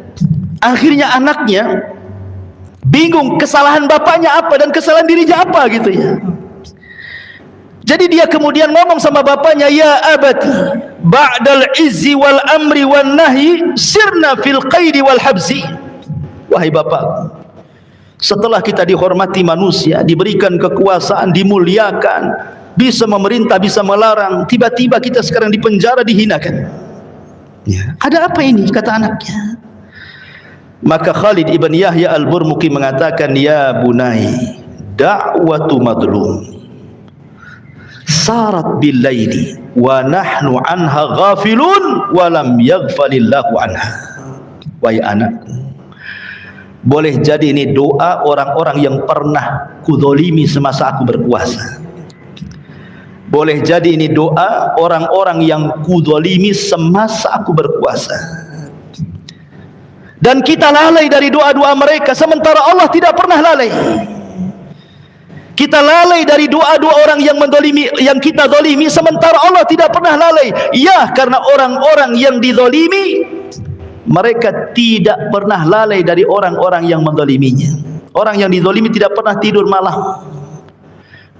Akhirnya anaknya bingung kesalahan bapaknya apa dan kesalahan dirinya apa gitu ya. Jadi dia kemudian ngomong sama bapaknya, ya abati, ba'dal izzi wal amri wan nahyi sirna fil qaidi wal habsi. Wahai bapak, setelah kita dihormati manusia, diberikan kekuasaan, dimuliakan, bisa memerintah, bisa melarang, tiba-tiba kita sekarang di penjara, dihinakan ya. Ada apa ini, kata anaknya. Maka Khalid ibn Yahya al-Burmuki mengatakan, ya bunai, da'watu madlum sarat bil laili wa nahnu anha ghafilun wa lam yaghfalillahu anha. Wahai anakku, boleh jadi ini doa orang-orang yang pernah kudzalimi semasa aku berkuasa. Boleh jadi ini doa orang-orang yang kudzalimi semasa aku berkuasa. Dan kita lalai dari doa-doa mereka, sementara Allah tidak pernah lalai. Kita lalai dari doa-doa orang yang mendolimi, yang kita dolimi, sementara Allah tidak pernah lalai. Ya, karena orang-orang yang didolimi, mereka tidak pernah lalai dari orang-orang yang mendoliminya. Orang yang didolimi tidak pernah tidur malam,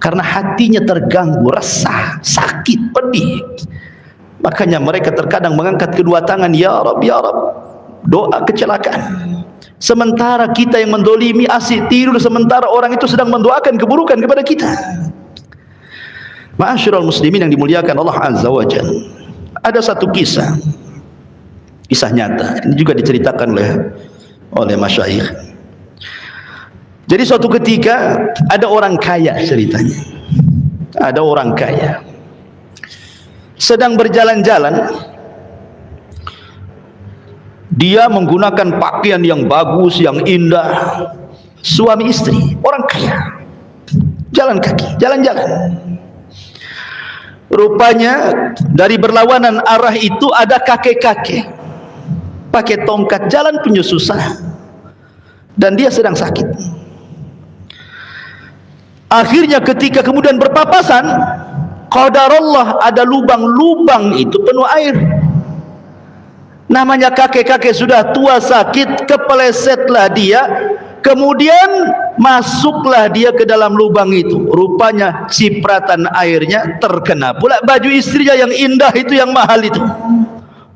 karena hatinya terganggu, resah, sakit, pedih. Makanya mereka terkadang mengangkat kedua tangan, ya Rabb, ya Rabb, doa kecelakaan. Sementara kita yang mendolimi asik tidur, sementara orang itu sedang mendoakan keburukan kepada kita. Ma'asyiral muslimin yang dimuliakan Allah Azza wa Jalla, ada satu kisah nyata, ini juga diceritakan oleh masyayikh. Jadi suatu ketika ada orang kaya, ceritanya ada orang kaya sedang berjalan-jalan, dia menggunakan pakaian yang bagus, yang indah. Suami istri, orang kaya, jalan kaki, jalan-jalan. Rupanya dari berlawanan arah itu ada kakek-kakek pakai tongkat, jalan punya susah, dan dia sedang sakit. Akhirnya ketika kemudian berpapasan, qadarullah, ada lubang-lubang itu penuh air. Namanya kakek-kakek sudah tua sakit, kepelesetlah dia, kemudian masuklah dia ke dalam lubang itu. Rupanya cipratan airnya terkena pula baju istrinya yang indah itu, yang mahal itu.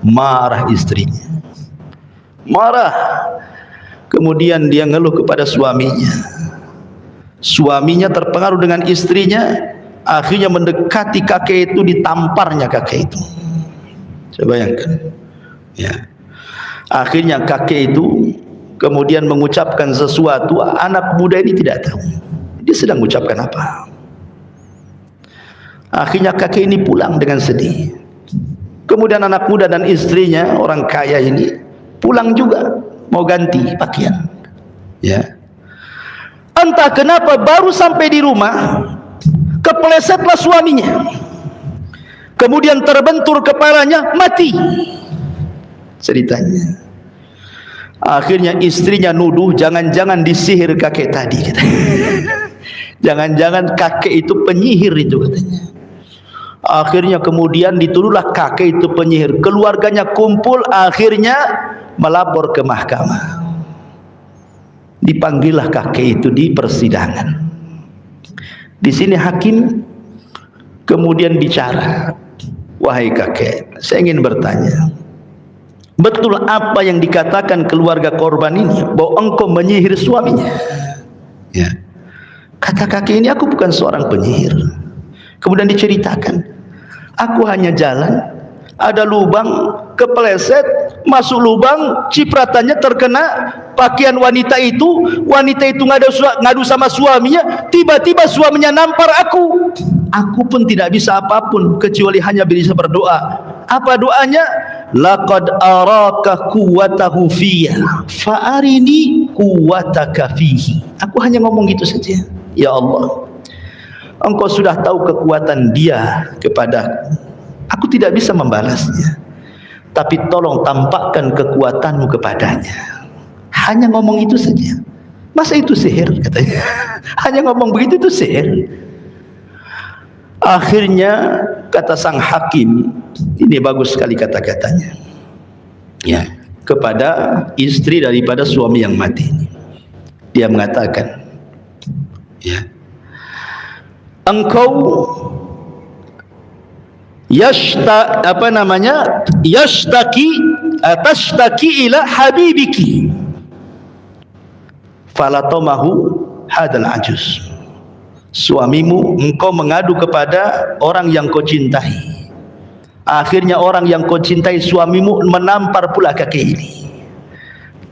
Marah istrinya, marah. Kemudian dia ngeluh kepada suaminya. Suaminya terpengaruh dengan istrinya, akhirnya mendekati kakek itu, ditamparnya kakek itu. Coba bayangkan ya. Akhirnya kakek itu kemudian mengucapkan sesuatu, anak muda ini tidak tahu dia sedang mengucapkan apa. Akhirnya kakek ini pulang dengan sedih. Kemudian anak muda dan istrinya, orang kaya ini, pulang juga mau ganti pakaian ya. Entah kenapa baru sampai di rumah kepelesetlah suaminya, kemudian terbentur kepalanya, mati ceritanya. Akhirnya istrinya nuduh, jangan-jangan disihir kakek tadi, katanya. Jangan-jangan kakek itu penyihir itu, katanya. Akhirnya kemudian dituduhlah kakek itu penyihir. Keluarganya kumpul, akhirnya melapor ke mahkamah. Dipanggillah kakek itu di persidangan. Di sini hakim kemudian bicara, wahai kakek, saya ingin bertanya, betul apa yang dikatakan keluarga korban ini, bahwa engkau menyihir suaminya? Ya. Kata kakek ini, aku bukan seorang penyihir. Kemudian diceritakan, aku hanya jalan, ada lubang, kepeleset, masuk lubang, cipratannya terkena pakaian wanita itu ngadu sama suaminya, tiba-tiba suaminya nampar aku. Aku pun tidak bisa apapun kecuali hanya bisa berdoa. Apa doanya? Laqad araka quwwatahu fiyya fa'arini quwwataka fihi. Aku hanya ngomong gitu saja. Ya Allah, engkau sudah tahu kekuatan dia kepadaku, aku tidak bisa membalasnya, tapi tolong tampakkan kekuatanmu kepadanya. Hanya ngomong itu saja. Masa itu sihir, katanya. Hanya ngomong begitu itu sihir. Akhirnya kata sang hakim, ini bagus sekali kata-katanya ya, kepada istri daripada suami yang mati ini. Dia mengatakan, ya, engkau tashtaki ila habibiki falatomahu hadal ajuz. Suamimu, engkau mengadu kepada orang yang kau cintai. Akhirnya orang yang kau cintai, suamimu, menampar pula kakek ini.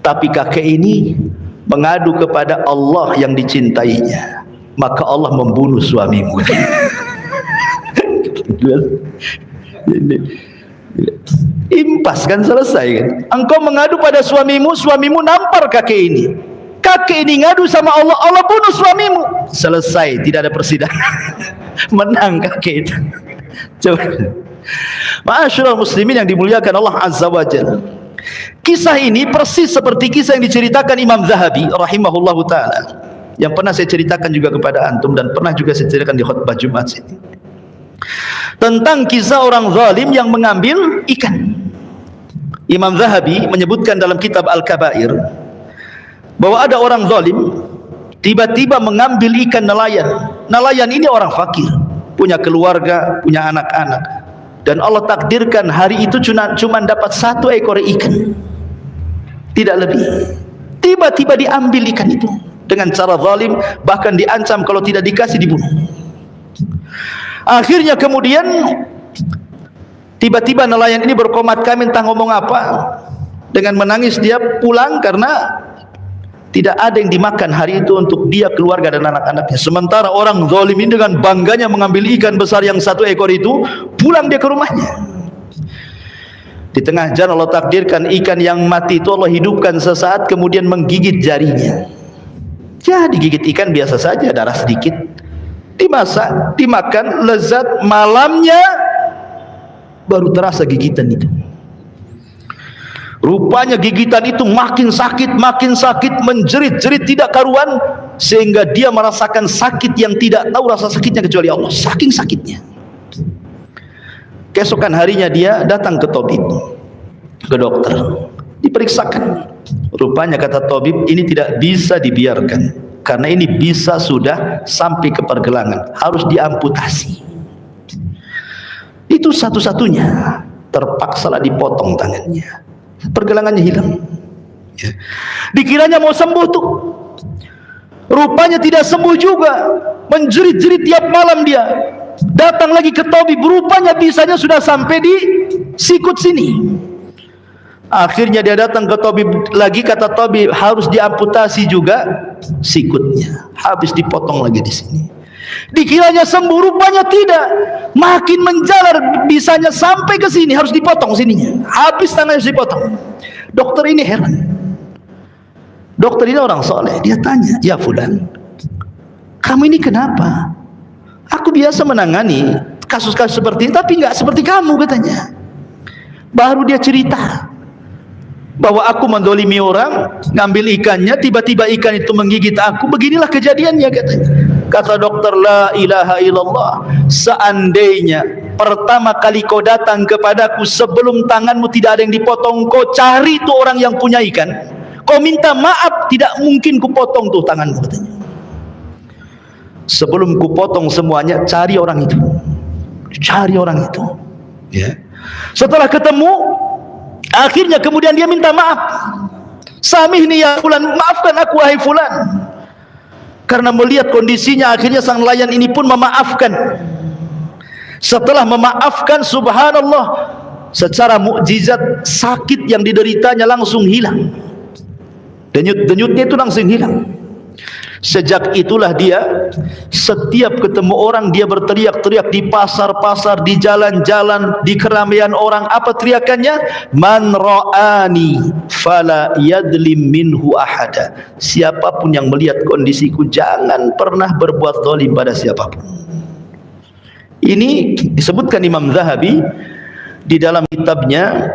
Tapi kakek ini mengadu kepada Allah yang dicintainya, maka Allah membunuh suamimu. Impas kan, selesai kan. Engkau mengadu pada suamimu, suamimu nampar kakek ini. Kakek ini ngadu sama Allah, Allah bunuh suamimu. Selesai, tidak ada persidangan. Menang kakek itu. Coba. Ma'asyiral muslimin yang dimuliakan Allah Azza wa Jalla. Kisah ini persis seperti kisah yang diceritakan Imam Zahabi rahimahullahu ta'ala, yang pernah saya ceritakan juga kepada antum, dan pernah juga saya ceritakan di khutbah Jumat ini, tentang kisah orang zalim yang mengambil ikan. Imam Zahabi menyebutkan dalam kitab Al-Kabair bahwa ada orang zalim tiba-tiba mengambil ikan nelayan. Nelayan ini orang fakir, punya keluarga, punya anak-anak, dan Allah takdirkan hari itu cuma dapat 1 ekor ikan, tidak lebih. Tiba-tiba diambil ikan itu dengan cara zalim, bahkan diancam kalau tidak dikasih dibunuh. Akhirnya kemudian tiba-tiba nelayan ini berkomat kami entah ngomong apa. Dengan menangis dia pulang karena tidak ada yang dimakan hari itu untuk dia, keluarga dan anak-anaknya. Sementara orang zalim ini dengan bangganya mengambil ikan besar yang 1 ekor itu, pulang dia ke rumahnya. Di tengah jalan Allah takdirkan ikan yang mati itu Allah hidupkan sesaat, kemudian menggigit jarinya. Ya, digigit ikan biasa saja, darah sedikit, dimasak, dimakan, lezat. Malamnya baru terasa gigitan itu. Rupanya gigitan itu makin sakit, menjerit-jerit tidak karuan, sehingga dia merasakan sakit yang tidak tahu rasa sakitnya kecuali Allah, saking sakitnya. Keesokan harinya dia datang ke tabib, ke dokter, diperiksakan. Rupanya kata tabib, ini tidak bisa dibiarkan, karena ini bisa sudah sampai ke pergelangan, harus diamputasi. Itu satu-satunya, terpaksalah dipotong tangannya. Pergelangannya hilang. Ya. Dikiranya mau sembuh tuh, rupanya tidak sembuh juga. Menjerit-jerit tiap malam dia. Datang lagi ke tabib, rupanya bisanya sudah sampai di sikut sini. Akhirnya dia datang ke tabib lagi, kata tabib harus diamputasi juga sikutnya, habis dipotong lagi di sini. Dikiranya sembuh, rupanya tidak, makin menjalar, bisanya sampai ke sini, harus dipotong sininya, habis tangannya harus dipotong. Dokter ini heran. Dokter ini orang soleh, dia tanya, ya fulan, kamu ini kenapa? Aku biasa menangani kasus-kasus seperti ini, tapi nggak seperti kamu, katanya. Baru dia cerita bahwa aku mendolimi orang, ngambil ikannya, tiba-tiba ikan itu menggigit aku, beginilah kejadiannya, katanya. Kata dokter, la ilaha illallah, seandainya pertama kali kau datang kepadaku sebelum tanganmu tidak ada yang dipotong, kau cari tuh orang yang punya ikan, kau minta maaf, tidak mungkin kupotong tuh tanganmu, katanya. Sebelum kupotong semuanya, cari orang itu, cari orang itu, ya. Setelah ketemu, akhirnya kemudian dia minta maaf. Samihni ya fulan, maafkan aku wahai fulan. Karena melihat kondisinya, akhirnya sang nelayan ini pun memaafkan. Setelah memaafkan, subhanallah, secara mukjizat sakit yang dideritanya langsung hilang. Denyut-denyutnya itu langsung hilang. Sejak itulah dia setiap ketemu orang dia berteriak-teriak di pasar-pasar, di jalan-jalan, di keramaian orang. Apa teriakannya? Man ra'ani fala yadlim minhu ahada. Siapapun yang melihat kondisiku, jangan pernah berbuat zalim pada siapapun. Ini disebutkan Imam Zahabi di dalam kitabnya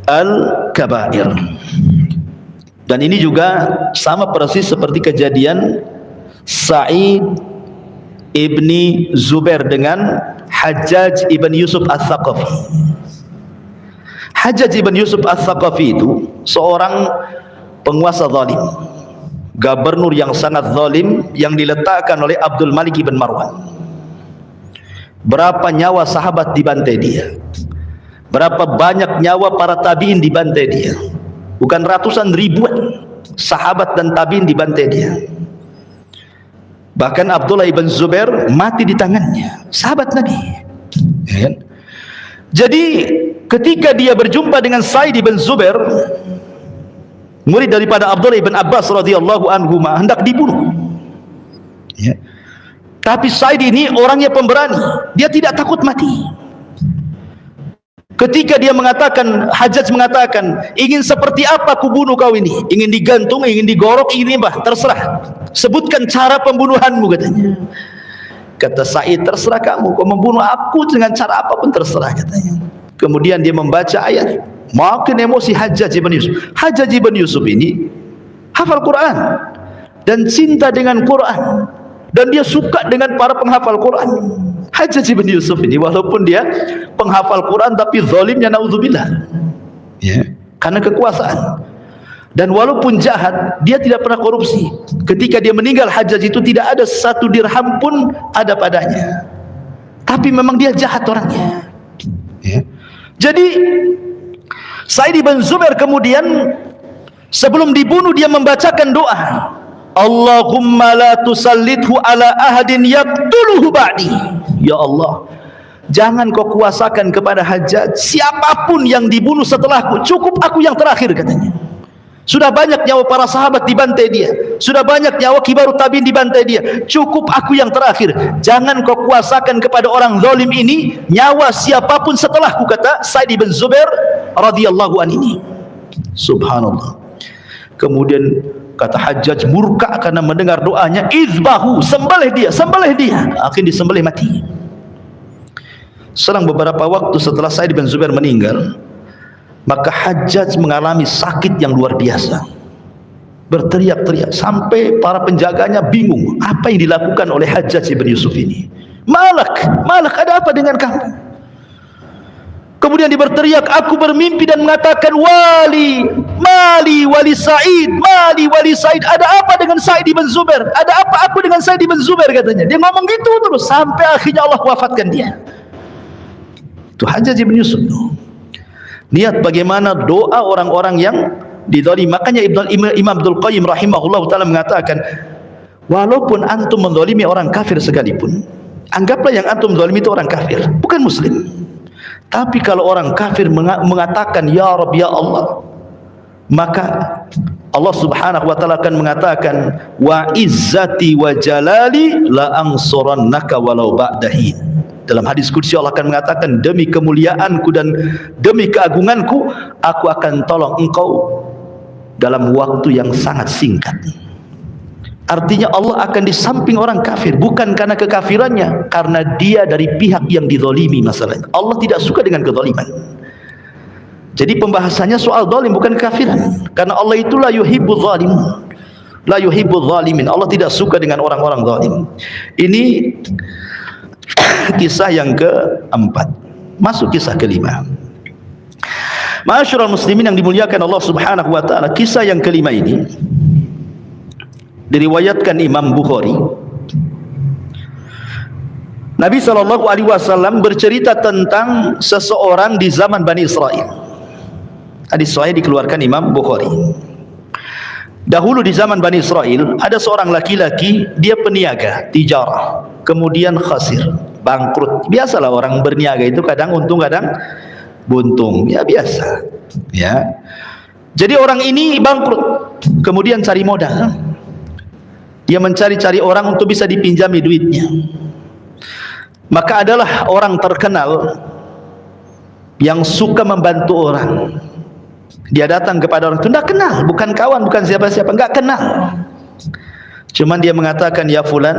Al-Kabair. Dan ini juga sama persis seperti kejadian Sa'id ibni Zubair dengan Hajjaj ibn Yusuf Al-Thaqafi. Hajjaj ibn Yusuf Al-Thaqafi itu seorang penguasa zalim, gubernur yang sangat zalim, yang diletakkan oleh Abdul Malik ibn Marwan. Berapa nyawa sahabat dibantai dia, berapa banyak nyawa para tabi'in dibantai dia. Bukan ratusan, ribuan sahabat dan tabi'in dibantai dia. Bahkan Abdullah ibn Zubair mati di tangannya, sahabat Nabi, ya kan? Jadi ketika dia berjumpa dengan Sa'id ibn Zubair, murid daripada Abdullah ibn Abbas radhiyallahu anhuma, hendak dibunuh, ya. Tapi Sa'id ini orangnya pemberani, dia tidak takut mati. Ketika dia mengatakan, Hajjaj mengatakan, ingin seperti apa aku bunuh kau ini? Ingin digantung, ingin digorok, ingin apa? Terserah. Sebutkan cara pembunuhanmu, katanya. Kata Sa'id, terserah kamu, kau membunuh aku dengan cara apapun terserah, katanya. Kemudian dia membaca ayat. Makin emosi Hajjaj ibn Yusuf. Hajjaj ibn Yusuf ini hafal Quran dan cinta dengan Quran, dan dia suka dengan para penghafal Quran. Hajjaj ibn Yusuf ini walaupun dia penghafal Quran, tapi zalimnya naudzubillah, ya, karena kekuasaan. Dan walaupun jahat, dia tidak pernah korupsi. Ketika dia meninggal, Hajjaj itu tidak ada satu dirham pun ada padanya. Tapi memang dia jahat orangnya, ya. Jadi Sa'id ibn Zubair kemudian sebelum dibunuh dia membacakan doa. Allahumma la tusallithu ala ahadin yaqtuluhu ba'di. Ya Allah, jangan kau kuasakan kepada Hajjaj siapapun yang dibunuh setelahku, cukup aku yang terakhir, katanya. Sudah banyak nyawa para sahabat dibantai dia, sudah banyak nyawa kibarut tabi'in dibantai dia, cukup aku yang terakhir. Jangan kau kuasakan kepada orang zalim ini nyawa siapapun setelahku, kata Sa'id bin Zubair radhiyallahu anhu ini. Subhanallah. Kemudian kata Hajjaj murka karena mendengar doanya, izbahu, sembelih dia, sembelih dia. Akhirnya disembelih mati. Selang beberapa waktu setelah Sa'id bin Zubair meninggal, maka Hajjaj mengalami sakit yang luar biasa, berteriak-teriak sampai para penjaganya bingung apa yang dilakukan oleh Hajjaj bin Yusuf ini. Malak, ada apa dengan kamu? Kemudian dia berteriak, aku bermimpi dan mengatakan, mali wali Sa'id, ada apa dengan Sa'id bin Zubair, ada apa aku dengan Sa'id bin Zubair, katanya. Dia ngomong gitu terus sampai akhirnya Allah wafatkan dia. Itu Hajjaj bin Yusuf. Lihat bagaimana doa orang-orang yang dizalimi. Makanya Imam Abdul Qayyim rahimahullah ta'ala mengatakan, walaupun antum menzalimi orang kafir sekalipun, anggaplah yang antum zalimi itu orang kafir, bukan muslim. Tapi kalau orang kafir mengatakan ya Rabb, ya Allah, maka Allah subhanahu wa ta'ala akan mengatakan, wa izzati wa jalali la ansurannaka walau ba'dahin. Dalam hadis qudsi Allah akan mengatakan, demi kemuliaanku dan demi keagunganku, aku akan tolong engkau dalam waktu yang sangat singkat. Artinya Allah akan di samping orang kafir, bukan karena kekafirannya, karena dia dari pihak yang dizalimi masalahnya. Allah tidak suka dengan kezaliman. Jadi pembahasannya soal zalim, bukan kekafiran, karena Allah itu la yuhibbul zalimin, la yuhibbul zalimin. Allah tidak suka dengan orang-orang zalim. Ini kisah yang keempat. Masuk kisah kelima. Ma'asyiral muslimin yang dimuliakan Allah subhanahu wa ta'ala, kisah yang kelima ini diriwayatkan Imam Bukhari. Nabi SAW bercerita tentang seseorang di zaman Bani Israel. Hadis sahih dikeluarkan Imam Bukhari. Dahulu di zaman Bani Israel ada seorang laki-laki, dia peniaga, tijarah, kemudian khasir, bangkrut. Biasalah orang berniaga itu kadang untung kadang buntung, ya biasa. Ya. Jadi orang ini bangkrut, kemudian cari modal. Dia mencari-cari orang untuk bisa dipinjami duitnya. Maka adalah orang terkenal yang suka membantu orang. Dia datang kepada orang itu, tidak kenal, bukan kawan, bukan siapa-siapa, enggak kenal. Cuman dia mengatakan, ya fulan,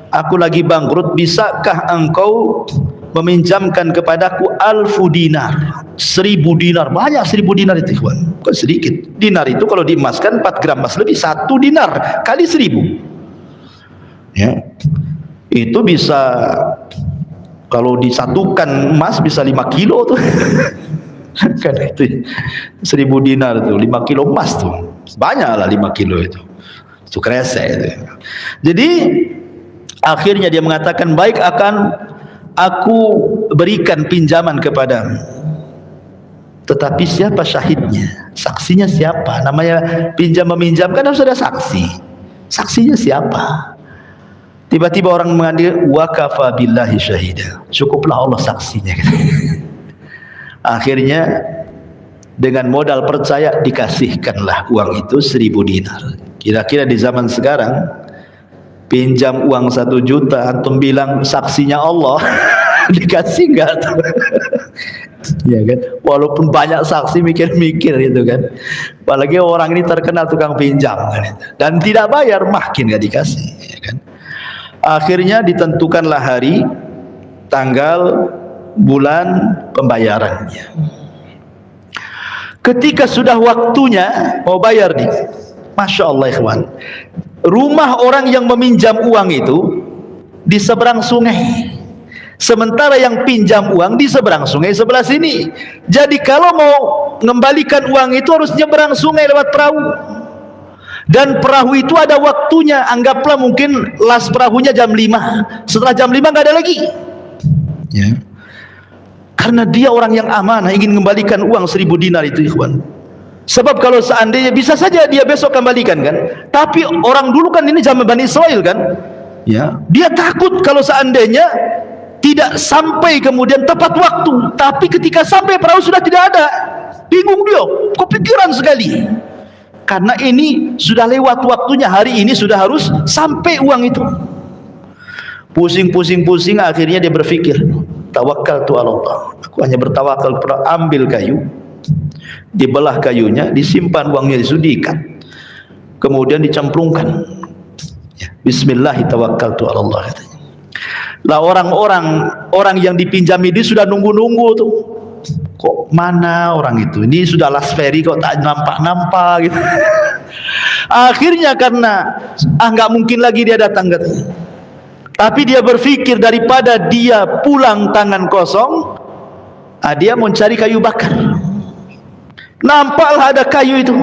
aku lagi bangkrut, bisakah engkau meminjamkan kepadaku 1000 dinar, 1000 dinar, banyak 1000 dinar itu kawan, bukan sedikit. Dinar itu kalau diemaskan 4 gram emas lebih, 1 dinar kali 1000, ya, itu bisa, kalau disatukan emas bisa 5 kilo tuh. Kan itu 1000 dinar tuh 5 kilo emas tuh, banyak lah 5 kilo itu kresek itu. Jadi akhirnya dia mengatakan, baik, akan aku berikan pinjaman kepadamu, tetapi siapa syahidnya, saksinya siapa? Namanya pinjam meminjam kan harus ada saksi, saksinya siapa? Tiba-tiba orang mengadil, wa kafa billahi syahida, cukuplah Allah saksinya. Akhirnya dengan modal percaya dikasihkanlah uang itu 1000 dinar. Kira-kira di zaman sekarang pinjam uang 1 juta, antum bilang saksinya Allah, dikasih enggak tuh? Ya kan, walaupun banyak saksi mikir-mikir itu kan. Apalagi orang ini terkenal tukang pinjam kan, dan tidak bayar, makin enggak dikasih, ya kan. Akhirnya ditentukanlah hari, tanggal, bulan pembayarannya. Ketika sudah waktunya mau bayar nih, masya Allah ikhwan, rumah orang yang meminjam uang itu di seberang sungai, sementara yang pinjam uang di seberang sungai sebelah sini. Jadi kalau mau mengembalikan uang itu harus nyeberang sungai lewat perahu, dan perahu itu ada waktunya. Anggaplah mungkin las perahunya jam 5, setelah jam 5 nggak ada lagi, ya. Karena dia orang yang amanah, ingin mengembalikan uang 1000 dinar itu ikhwan. Sebab kalau seandainya bisa saja dia besok kembalikan kan. Tapi orang dulu kan ini zaman Bani Israel kan. Ya, dia takut kalau seandainya tidak sampai kemudian tepat waktu. Tapi ketika sampai perahu sudah tidak ada. Bingung dia, kepikiran sekali. Karena ini sudah lewat waktunya, hari ini sudah harus sampai uang itu. Pusing, akhirnya dia berpikir, tawakkaltu 'ala Allah. Aku hanya bertawakal kepada, ambil kayu, dibelah kayunya, disimpan uangnya, disudikan, kemudian dicemplungkan. Bismillah tawakkaltu 'ala Allah katanya. Lah orang yang dipinjami dia sudah nunggu-nunggu tuh. Kok mana orang itu? Ini sudah last ferry kok tak nampak gitu. Akhirnya karena nggak mungkin lagi dia datang katanya. Tapi dia berpikir daripada dia pulang tangan kosong, dia mencari kayu bakar. Nampaklah ada kayu itu.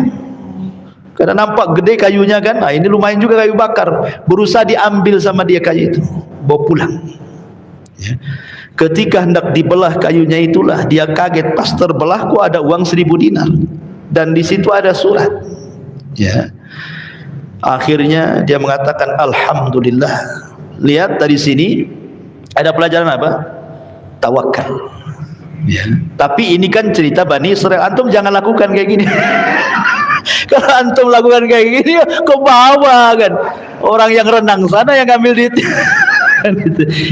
Karena nampak gede kayunya kan. Ini lumayan juga kayu bakar. Berusaha diambil sama dia kayu itu, bawa pulang. Ya. Ketika hendak dibelah kayunya itulah dia kaget, pas terbelah kok ada uang 1000 dinar dan di situ ada surat. Ya. Akhirnya dia mengatakan alhamdulillah. Lihat dari sini ada pelajaran apa? Tawakal. Ya. Tapi ini kan cerita Bani Israil. Antum jangan lakukan kayak gini. Kalau antum lakukan kayak gini ke bawah kan. Orang yang renang sana yang ngambil duit.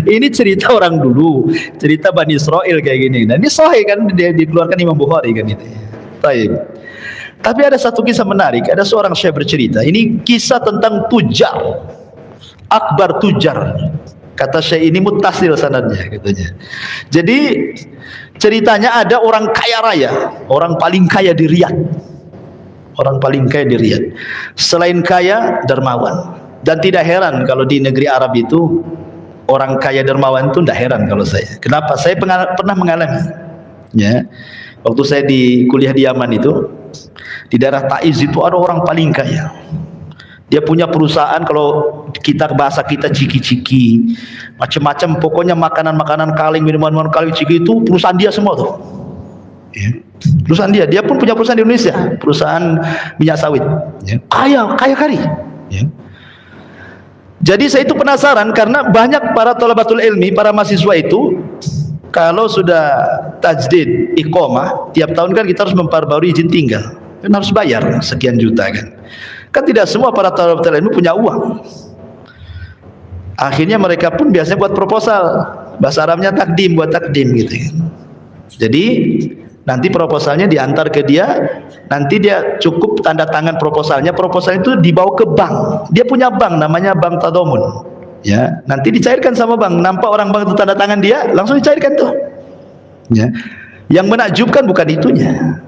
Ini cerita orang dulu, cerita Bani Israil kayak gini. Nah, ini sahih kan, dia dikeluarkan Imam Bukhari kan itu. Baik. Tapi ada satu kisah menarik. Ada seorang syekh bercerita. Ini kisah tentang tujar, akbar tujar. Kata syekh ini muttasil sanadnya katanya. Jadi ceritanya ada orang kaya raya, orang paling kaya di Riyadh. Orang paling kaya di Riyadh. Selain kaya, dermawan. Dan tidak heran kalau di negeri Arab itu orang kaya dermawan itu tidak heran kalau saya. Kenapa? Saya pernah mengalami. Ya, waktu saya di kuliah di Yaman itu, di daerah Taiz itu ada orang paling kaya. Dia punya perusahaan, kalau kita bahasa kita ciki-ciki, macam-macam, pokoknya makanan-makanan kaleng, minuman-minuman kaleng ciki itu perusahaan dia semua tuh. Ya. Perusahaan dia pun punya perusahaan di Indonesia, perusahaan minyak sawit. Ya. Kaya kali. Ya. Jadi saya itu penasaran karena banyak para thalabatul ilmi, para mahasiswa itu kalau sudah tajdid iqamah, tiap tahun kan kita harus memperbarui izin tinggal. Kan harus bayar sekian juta kan. Kan tidak semua para thalabatul ilmi punya uang. Akhirnya mereka pun biasanya buat proposal. Bahasa Arabnya takdim, buat takdim gitu kan. Jadi nanti proposalnya diantar ke dia, nanti dia cukup tanda tangan proposalnya, proposal itu dibawa ke bank. Dia punya bank namanya Bank Tadamun. Ya, nanti dicairkan sama bank. Nampak orang bank itu tanda tangan dia, langsung dicairkan tuh. Ya. Yang menakjubkan bukan itunya.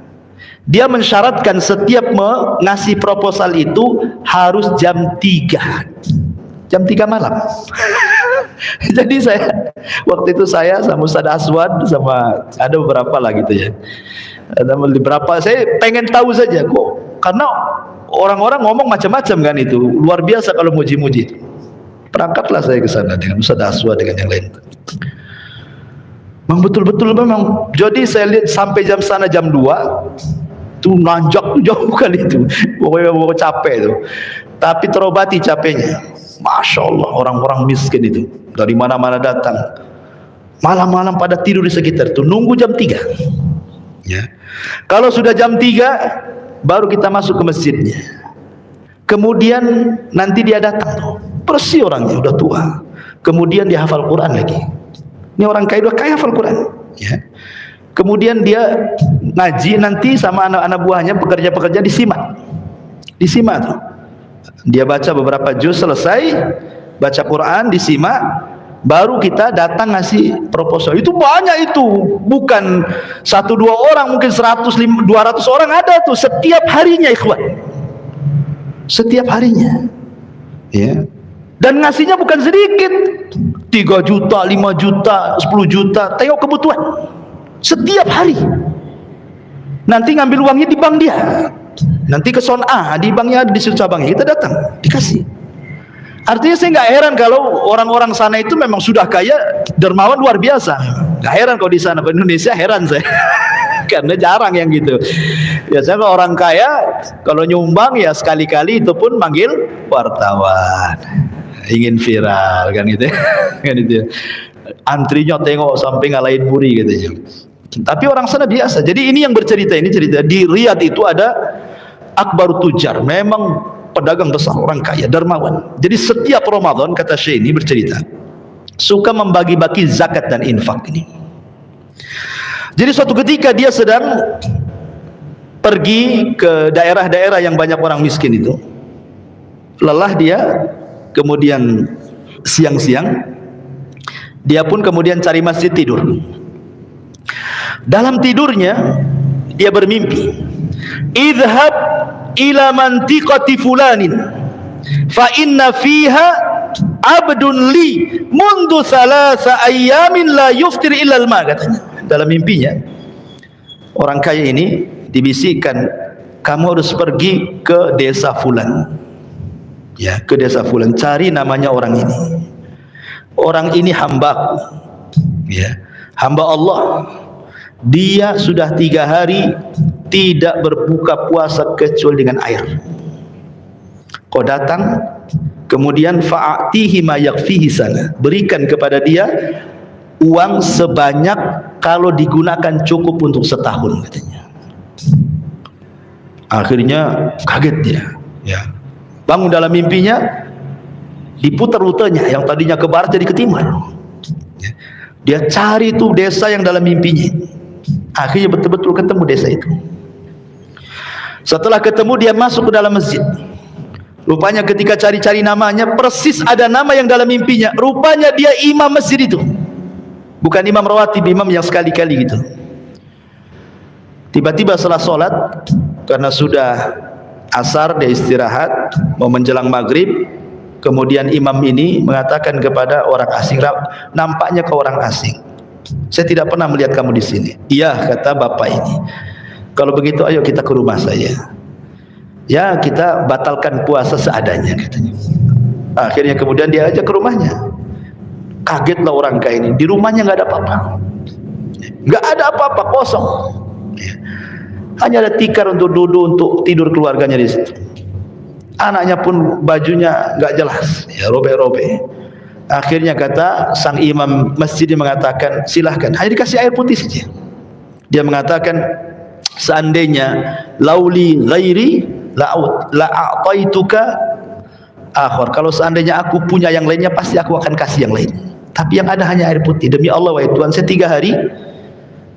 Dia mensyaratkan setiap mengasih proposal itu harus jam 3. Jam 3 malam. Jadi waktu itu saya sama Ustaz Aswad sama ada beberapa lah gitu ya. Ada beberapa, saya pengen tahu saja kok, karena orang-orang ngomong macam-macam kan itu, luar biasa kalau muji-muji. Perangkatlah saya ke sana dengan Ustaz Aswad dengan yang lain. Memang betul-betul memang. Jadi saya lihat sampai jam sana jam 2 tuh nanjak tuh jauh kan itu. Pokoknya capek itu. Tapi terobati capeknya. Masya Allah, orang-orang miskin itu dari mana-mana datang, malam-malam pada tidur di sekitar itu, nunggu jam 3 ya. Kalau sudah jam 3 baru kita masuk ke masjidnya, kemudian nanti dia datang, bersih orangnya, udah tua, kemudian dia hafal Quran lagi. Ini orang kaya, udah kaya hafal Quran ya. Kemudian dia ngaji, nanti sama anak-anak buahnya, pekerja-pekerja disimak tuh. Dia baca beberapa juz, selesai baca Quran, disimak, baru kita datang ngasih proposal. Itu banyak itu, bukan 1-2 orang, mungkin 100-200 orang ada tuh setiap harinya ikhwan, setiap harinya ya. Dan ngasihnya bukan sedikit, 3 juta, 5 juta, 10 juta, tengok kebutuhan setiap hari. Nanti ngambil uangnya di bank dia, nanti ke Son'a, di banknya ada, di situ cabangnya, kita datang dikasih. Artinya saya nggak heran kalau orang-orang sana itu memang sudah kaya, dermawan luar biasa. Nggak heran kalau di sana, di Indonesia heran saya. Karena jarang yang gitu. Biasanya kalau orang kaya kalau nyumbang ya sekali-kali itu pun manggil wartawan. Ingin viral kan gitu ya. Kan itu ya. Antrinya tengok sampai ngalahin buri katanya. Tapi orang sana biasa. Jadi ini yang bercerita, ini cerita di Riyadh itu ada Akbar Tujar, memang pedagang besar, orang kaya, dermawan. Jadi setiap Ramadan, kata Syekh ini bercerita, suka membagi-bagi zakat dan infak ini. Jadi suatu ketika dia sedang pergi ke daerah-daerah yang banyak orang miskin itu, lelah dia, kemudian siang-siang dia pun kemudian cari masjid tidur. Dalam tidurnya dia bermimpi, idhab ila mantiqati fulanin fa inna fiha abdun li mundu thalatha ayyamin la yuftir illa al-ma, katanya. Dalam mimpinya orang kaya ini dibisikkan, kamu harus pergi ke desa fulan, ya, ke desa fulan, cari namanya orang ini. Orang ini hamba, ya, hamba Allah. Dia sudah 3 hari tidak berbuka puasa kecuali dengan air. Kau datang, kemudian fa'atihi ma yakfihi sana, berikan kepada dia uang sebanyak kalau digunakan cukup untuk setahun, katanya. Akhirnya kaget dia, ya, bangun dalam mimpinya, diputar rutenya yang tadinya ke barat jadi ke timur. Dia cari tuh desa yang dalam mimpinya. Akhirnya betul-betul ketemu desa itu. Setelah ketemu dia masuk ke dalam masjid. Rupanya ketika cari-cari namanya, persis ada nama yang dalam mimpinya. Rupanya dia imam masjid itu. Bukan imam rawatib, imam yang sekali-kali gitu. Tiba-tiba setelah sholat, karena sudah asar, dia istirahat, mau menjelang maghrib, kemudian imam ini mengatakan kepada orang asing, nampaknya kau orang asing, saya tidak pernah melihat kamu di sini. Iya, kata bapak ini. Kalau begitu ayo kita ke rumah saya. Ya, kita batalkan puasa seadanya, katanya. Akhirnya kemudian dia ajak ke rumahnya. Kagetlah orang kaya ini. Di rumahnya nggak ada apa-apa. Nggak ada apa-apa, kosong. Hanya ada tikar untuk duduk, untuk tidur keluarganya di situ. Anaknya pun bajunya nggak jelas, ya, robek-robek. Akhirnya kata sang imam masjid mengatakan, silahkan, hanya dikasih air putih saja. Dia mengatakan, seandainya lauli ghairi la'a'taituka akhar, kalau seandainya aku punya yang lainnya pasti aku akan kasih yang lain, tapi yang ada hanya air putih. Demi Allah wahai Tuhan, saya 3 hari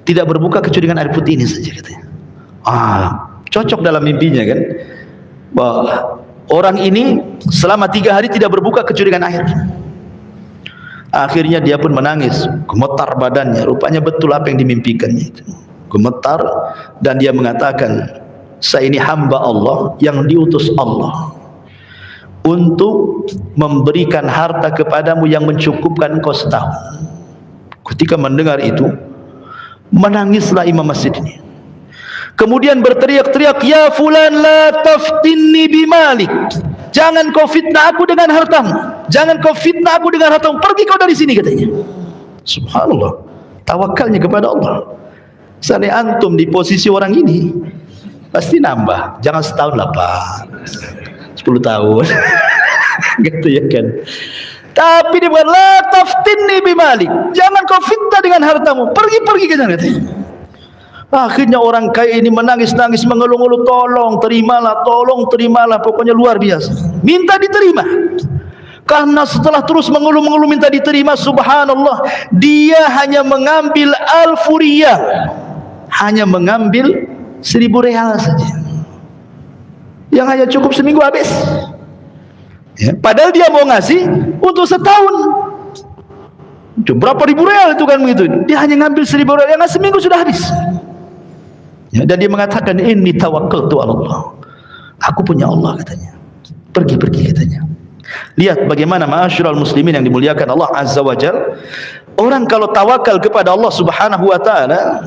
tidak berbuka kecuali dengan air putih ini saja, katanya. Cocok dalam mimpinya kan, bahwa orang ini selama 3 hari tidak berbuka kecuali dengan air. Akhirnya dia pun menangis, gemetar badannya. Rupanya betul apa yang dimimpikannya itu, gemetar. Dan dia mengatakan, saya ini hamba Allah yang diutus Allah untuk memberikan harta kepadamu yang mencukupkan engkau setahun. Ketika mendengar itu, menangislah imam masjid ini. Kemudian berteriak-teriak, ya fulan la taftinni bimalik, jangan kau fitnah aku dengan hartamu, jangan kau fitnah aku dengan hartamu, pergi kau dari sini, katanya. Subhanallah, tawakalnya kepada Allah. Seandainya antum di posisi orang ini, pasti nambah, jangan setahun lah Pak, 10 tahun gitu ya kan. Tapi dia bukan la taftinni bimalik, jangan kau fitnah dengan hartamu, pergi ke sana, katanya. Akhirnya orang kaya ini menangis-nangis, mengeluh-ngeluh, tolong terimalah, pokoknya luar biasa, minta diterima. Karena setelah terus mengeluh-ngeluh minta diterima, subhanallah, dia hanya mengambil al-furiyah, hanya mengambil 1.000 real saja, yang hanya cukup seminggu habis, ya, padahal dia mau ngasih untuk setahun. Berapa ribu real itu kan begitu, dia hanya ngambil 1.000 real yang seminggu sudah habis. Ya, dan dia mengatakan, inni tawakkaltu ala Allah, aku punya Allah, katanya. Pergi, katanya. Lihat bagaimana ma'asyiral muslimin yang dimuliakan Allah Azza wa Jalla. Orang kalau tawakal kepada Allah Subhanahu wa taala,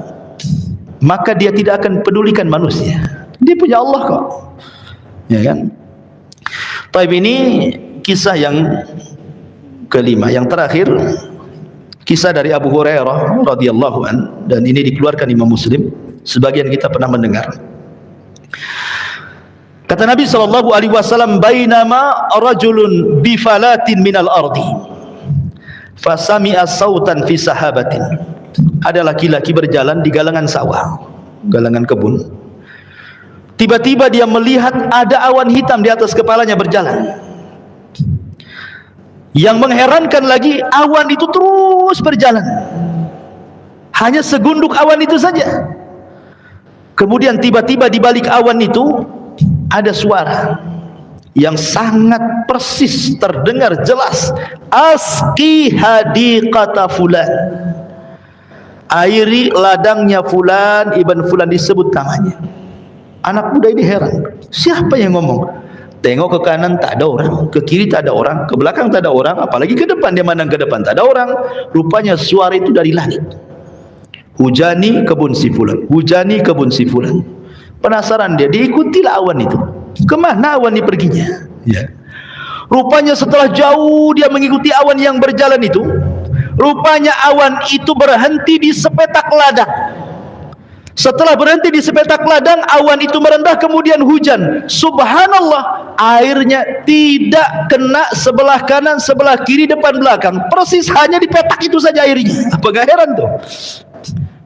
maka dia tidak akan pedulikan manusia. Dia punya Allah kok. Ya kan? Taib, ini kisah yang kelima. Yang terakhir, kisah dari Abu Hurairah radhiyallahu an, dan ini dikeluarkan Imam Muslim. Sebagian kita pernah mendengar. Kata Nabi SAW, bainama rajulun bifalatin minal ardi fasami'a sautan fi sahabatin. Ada laki-laki berjalan di galangan sawah, galangan kebun. Tiba-tiba dia melihat ada awan hitam di atas kepalanya berjalan. Yang mengherankan lagi, awan itu terus berjalan. Hanya segunduk awan itu saja. Kemudian tiba-tiba di balik awan itu ada suara yang sangat persis terdengar jelas. Asqi hadiqata fulan. Airi ladangnya fulan ibn fulan, disebut namanya. Anak muda ini heran, siapa yang ngomong? Tengok ke kanan tak ada orang, ke kiri tak ada orang, ke belakang tak ada orang, apalagi ke depan. Dia mandang ke depan tak ada orang. Rupanya suara itu dari langit. Hujani kebun si fulan, hujani kebun si fulan. Penasaran dia, diikutilah awan itu. Kemana awan ini perginya? Ya. Rupanya setelah jauh dia mengikuti awan yang berjalan itu, rupanya awan itu berhenti di sepetak ladang. Setelah berhenti di sepetak ladang, awan itu merendah, kemudian hujan. Subhanallah, airnya tidak kena sebelah kanan, sebelah kiri, depan, belakang. Persis hanya di petak itu saja airnya. Apa gak heran tuh?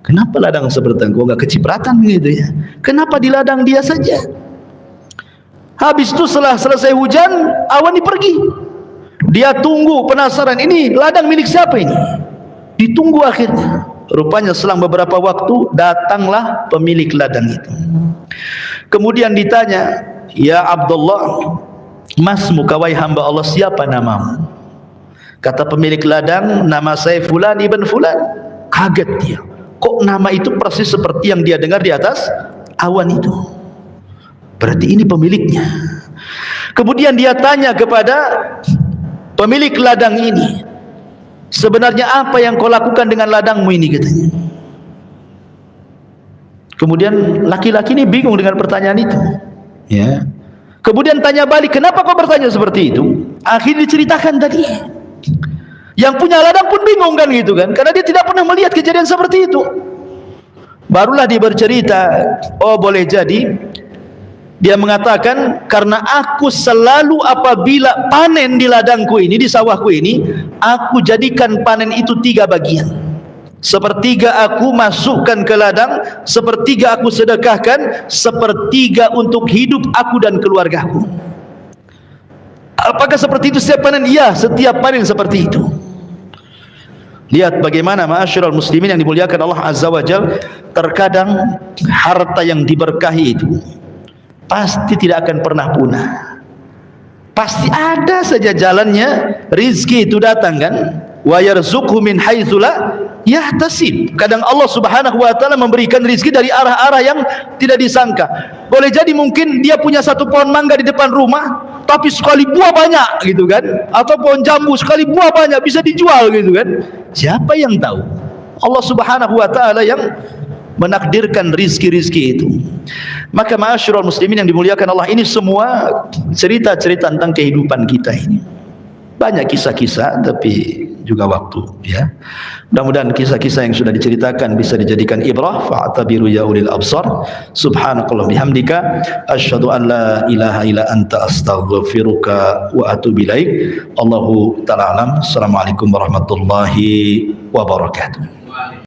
Kenapa ladang seperti itu? Kok gak kecipratan gitu ya? Kenapa di ladang dia saja? Habis itu setelah selesai hujan, awan ini pergi. Dia tunggu, penasaran, ini ladang milik siapa ini? Ditunggu akhirnya. Rupanya selang beberapa waktu datanglah pemilik ladang itu. Kemudian ditanya, ya Abdullah, masmu kawai hamba Allah, siapa namamu? Kata pemilik ladang, nama saya fulan ibn fulan. Kaget dia, kok nama itu persis seperti yang dia dengar di atas awan itu. Berarti ini pemiliknya. Kemudian dia tanya kepada pemilik ladang ini, sebenarnya apa yang kau lakukan dengan ladangmu ini, katanya. Kemudian laki-laki ini bingung dengan pertanyaan itu, ya. Kemudian tanya balik, kenapa kau bertanya seperti itu? Akhirnya diceritakan tadi. Yang punya ladang pun bingung kan gitu kan, karena dia tidak pernah melihat kejadian seperti itu. Barulah dia bercerita, oh boleh jadi dia mengatakan, karena aku selalu apabila panen di ladangku ini, di sawahku ini, aku jadikan panen itu 3 bagian. Sepertiga aku masukkan ke ladang, sepertiga aku sedekahkan, sepertiga untuk hidup aku dan keluargaku. Apakah seperti itu setiap panen? Iya, setiap panen seperti itu. Lihat bagaimana ma'asyiral muslimin yang dimuliakan Allah Azza wa Jalla, terkadang harta yang diberkahi itu pasti tidak akan pernah punah. Pasti ada saja jalannya, rizki itu datang kan. Wa yarzuqhu min haitsu la yahtasib. Kadang Allah Subhanahu wa taala memberikan rizki dari arah-arah yang tidak disangka. Boleh jadi mungkin dia punya 1 pohon mangga di depan rumah, tapi sekali buah banyak gitu kan. Atau pohon jambu sekali buah banyak, bisa dijual gitu kan. Siapa yang tahu? Allah Subhanahu wa taala yang menakdirkan rizki-rizki itu. Maka ma'asyiral muslimin yang dimuliakan Allah, ini semua cerita-cerita tentang kehidupan kita ini. Banyak kisah-kisah tapi juga waktu, ya. Mudah-mudahan kisah-kisah yang sudah diceritakan bisa dijadikan ibrah. Fa'tabiru ya ulil absar. Subhanakallah bihamdika asyhadu an la ilaha illa anta astaghfiruka wa atubu ilaik. Allahu ta'ala alam. Assalamualaikum warahmatullahi wabarakatuh.